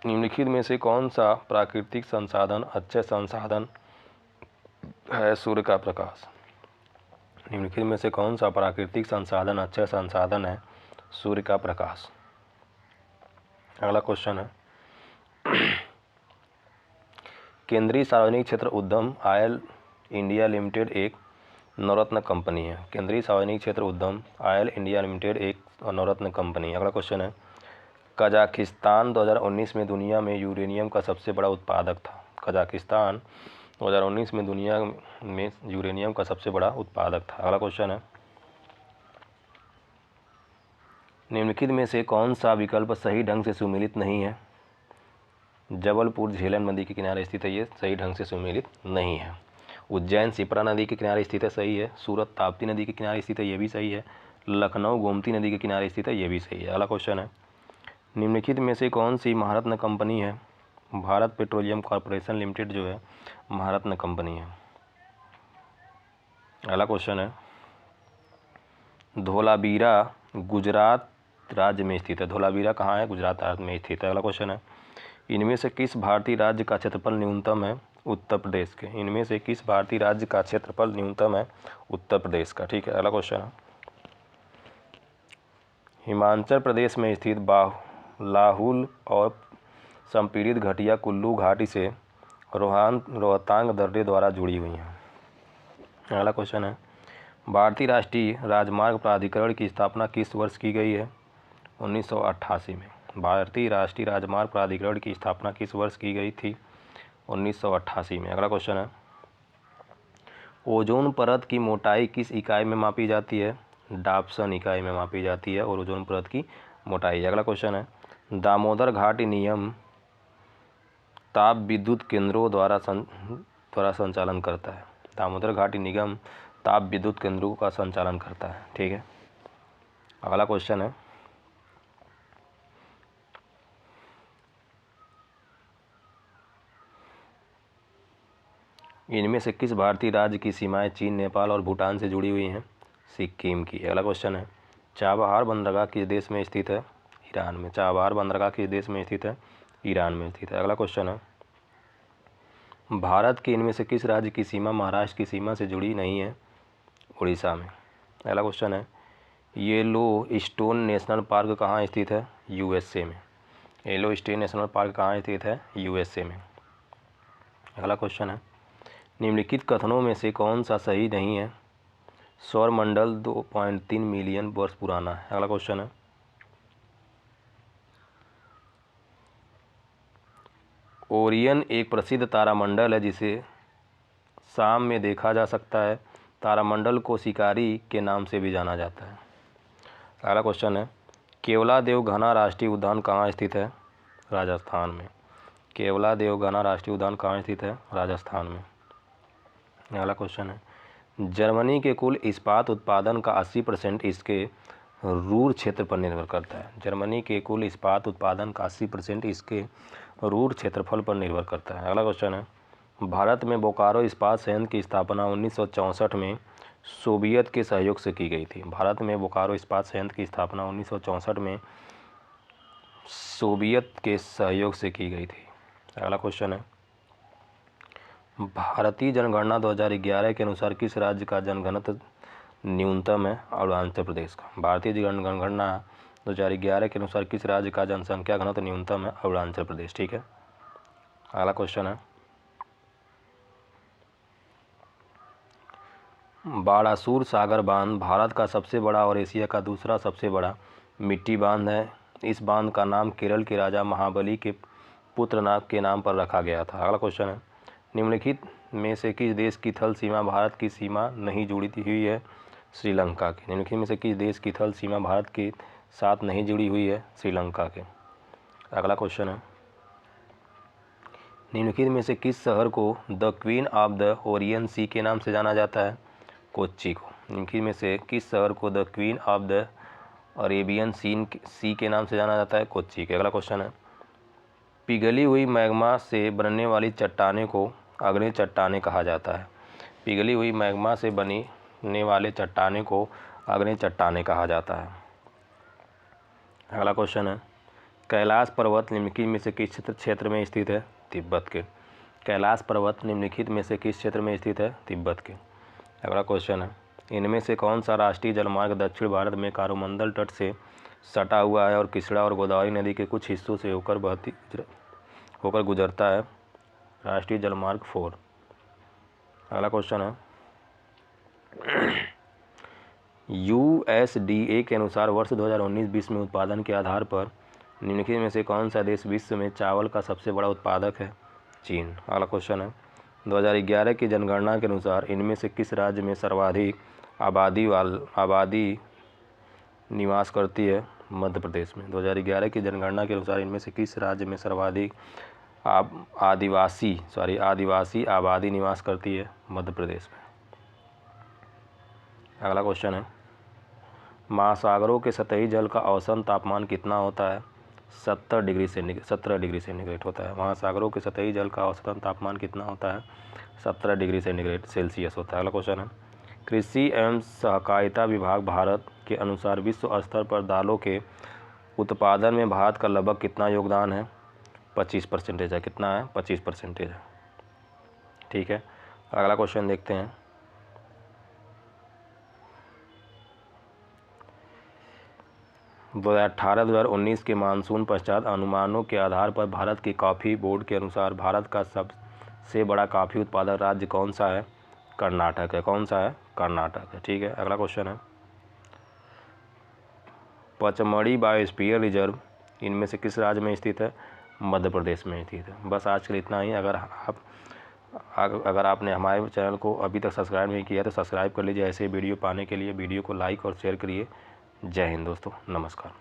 निम्नलिखित में से कौन सा प्राकृतिक संसाधन अच्छे संसाधन है? सूर्य का प्रकाश। निम्नलिखित में से कौन सा प्राकृतिक संसाधन अच्छे संसाधन है? सूर्य का प्रकाश। अगला क्वेश्चन है, केंद्रीय सार्वजनिक क्षेत्र उद्यम ऑयल इंडिया लिमिटेड एक नवरत्न कंपनी है। केंद्रीय सार्वजनिक क्षेत्र उद्यम ऑयल इंडिया लिमिटेड एक नवरत्न कंपनी। अगला क्वेश्चन है, कजाकिस्तान 2019 में दुनिया में यूरेनियम का सबसे बड़ा उत्पादक था। कजाकिस्तान 2019 में दुनिया में यूरेनियम का सबसे बड़ा उत्पादक था। अगला क्वेश्चन है, निम्नलिखित में से कौन सा विकल्प सही ढंग से सुमेलित नहीं है? जबलपुर झेलम नदी के किनारे स्थित है, ये सही ढंग से सुमेलित नहीं है। उज्जैन शिप्रा नदी के किनारे स्थित है, सही है। सूरत ताप्ती नदी के किनारे स्थित है, ये भी सही है। लखनऊ गोमती नदी के किनारे स्थित है, ये भी सही है। अगला क्वेश्चन है, निम्नलिखित में से कौन सी महारत्न कंपनी है? भारत पेट्रोलियम कॉरपोरेशन लिमिटेड जो है महारत्न कंपनी है। अगला क्वेश्चन है, धोलावीरा गुजरात राज्य में स्थित है। धोलावीरा कहाँ है? गुजरात राज्य में स्थित है। अगला क्वेश्चन है, इनमें से किस भारतीय राज्य का क्षेत्रफल न्यूनतम है? उत्तर प्रदेश के। इनमें से किस भारतीय राज्य का क्षेत्रफल न्यूनतम है? उत्तर प्रदेश का। ठीक है। अगला क्वेश्चन है, हिमाचल प्रदेश में स्थित लाहुल और संपीड़ित घाटियाँ कुल्लू घाटी से रोहतांग दर्रे द्वारा जुड़ी हुई हैं। अगला क्वेश्चन है, भारतीय राष्ट्रीय राजमार्ग प्राधिकरण की स्थापना किस वर्ष की गई है? 1988 में। भारतीय राष्ट्रीय राजमार्ग प्राधिकरण की स्थापना किस वर्ष की गई थी? 1988 में। अगला क्वेश्चन है, ओजोन परत की मोटाई किस इकाई में मापी जाती है? डाप्सन इकाई में मापी जाती है और ओजोन परत की मोटाई। अगला क्वेश्चन है, दामोदर घाटी निगम ताप विद्युत केंद्रों द्वारा संचालन करता है। दामोदर घाटी निगम ताप विद्युत केंद्रों का संचालन करता है। ठीक है। अगला क्वेश्चन है, इनमें से किस भारतीय राज्य की सीमाएं चीन, नेपाल और भूटान से जुड़ी हुई हैं? सिक्किम की। अगला क्वेश्चन है, चाबहार बंदरगाह किस देश में स्थित है? ईरान में। चाबहार बंदरगाह किस देश में स्थित है? ईरान में स्थित है। अगला क्वेश्चन है, भारत के इनमें से किस राज्य की सीमा महाराष्ट्र की सीमा से जुड़ी नहीं है? उड़ीसा में। अगला क्वेश्चन है, येलो स्टोन नेशनल पार्क कहाँ स्थित है? यूएसए में। येलो स्टोन नेशनल पार्क कहाँ स्थित है? यूएसए में। अगला क्वेश्चन है, निम्नलिखित कथनों में से कौन सा सही नहीं है? सौरमंडल 2.3 मिलियन वर्ष पुराना है। अगला क्वेश्चन है, ओरियन एक प्रसिद्ध तारामंडल है जिसे शाम में देखा जा सकता है। तारामंडल को शिकारी के नाम से भी जाना जाता है। अगला क्वेश्चन है, केवलादेव घना राष्ट्रीय उद्यान कहाँ स्थित है? राजस्थान में। केवलादेव घना राष्ट्रीय उद्यान कहाँ स्थित है? राजस्थान में। अगला क्वेश्चन है, जर्मनी के कुल इस्पात उत्पादन का 80% इसके रूर क्षेत्र पर निर्भर करता है। जर्मनी के कुल इस्पात उत्पादन का 80% इसके रूर क्षेत्रफल पर निर्भर करता है। अगला क्वेश्चन है, भारत में बोकारो इस्पात संयंत्र की स्थापना 1964 में सोवियत के सहयोग से की गई थी। भारत में बोकारो इस्पात संयंत्र की स्थापना 1964 में सोवियत के सहयोग से की गई थी। अगला क्वेश्चन है, भारतीय जनगणना 2011 के अनुसार किस राज्य का जनघनत्व न्यूनतम है अरुणाचल प्रदेश का। भारतीय जनगणना 2011 के अनुसार किस राज्य का जनसंख्या घनत्व न्यूनतम है? अरुणाचल प्रदेश। ठीक है, अगला क्वेश्चन है, बाणासुर सागर बांध भारत का सबसे बड़ा और एशिया का दूसरा सबसे बड़ा मिट्टी बांध है। इस बांध का नाम केरल के राजा महाबली के पुत्र नाग के नाम पर रखा गया था। अगला क्वेश्चन है, निम्नलिखित में से किस देश की थल सीमा भारत की सीमा नहीं जुड़ी हुई है? श्रीलंका की। निम्नलिखित में से किस देश की थल सीमा भारत के साथ नहीं जुड़ी हुई है? श्रीलंका के। अगला क्वेश्चन है, निम्नलिखित में से किस शहर को the queen of the Arabian sea के नाम से जाना जाता है? कोच्चि को। निम्नलिखित में से किस शहर को the queen of the Arabian sea के नाम से जाना जाता है? कोच्चि के। अगला क्वेश्चन है, पिघली हुई मैग्मा से बनने वाली चट्टाने को अग्नि चट्टाने कहा जाता है। पिघली हुई मैग्मा से बनने वाले चट्टाने को अग्नि चट्टाने कहा जाता है। अगला क्वेश्चन है, कैलाश पर्वत निम्नलिखित में से किस क्षेत्र में स्थित है? तिब्बत के। कैलाश पर्वत निम्नलिखित में से किस क्षेत्र में स्थित है? तिब्बत के। अगला क्वेश्चन है, इनमें से कौन सा राष्ट्रीय जलमार्ग दक्षिण भारत में कारोमंडल तट से सटा हुआ है और कृष्णा और गोदावरी नदी के कुछ हिस्सों से होकर गुजरता है? राष्ट्रीय जलमार्ग 4। अगला क्वेश्चन है, USDA के अनुसार वर्ष 2019-20 में उत्पादन के आधार पर निम्नलिखित में से कौन सा देश विश्व में चावल का सबसे बड़ा उत्पादक है? चीन। अगला क्वेश्चन है, 2011 की जनगणना के अनुसार इनमें से किस राज्य में सर्वाधिक आबादी निवास करती है? मध्य प्रदेश में। 2011 की जनगणना के अनुसार इनमें से किस राज्य में सर्वाधिक आदिवासी आबादी निवास करती है? मध्य प्रदेश में। अगला क्वेश्चन है, महासागरों के सतही जल का औसत तापमान कितना होता है? 17 डिग्री सेंटीग्रेड होता है। महासागरों के सतही जल का औसतन तापमान कितना होता है? 17 डिग्री सेल्सियस होता है। अगला क्वेश्चन है, कृषि एवं सहकारिता विभाग भारत के अनुसार विश्व स्तर पर दालों के उत्पादन में भारत का लगभग कितना योगदान है? 25% है। कितना है? 25% है। ठीक है, अगला क्वेश्चन देखते हैं, 2018-2019 के मानसून पश्चात अनुमानों के आधार पर भारत की कॉफ़ी बोर्ड के अनुसार भारत का सबसे बड़ा कॉफ़ी उत्पादक राज्य कौन सा है? कर्नाटक है। कौन सा है? कर्नाटक है। ठीक है, अगला क्वेश्चन है, पचमढ़ी बायोस्फीयर रिजर्व इनमें से किस राज्य में स्थित है? मध्य प्रदेश में स्थित है। बस आज के लिए इतना ही। अगर आपने हमारे चैनल को अभी तक सब्सक्राइब नहीं किया तो सब्सक्राइब कर लीजिए। ऐसे वीडियो पाने के लिए वीडियो को लाइक और शेयर करिए। जय हिंद दोस्तों, नमस्कार।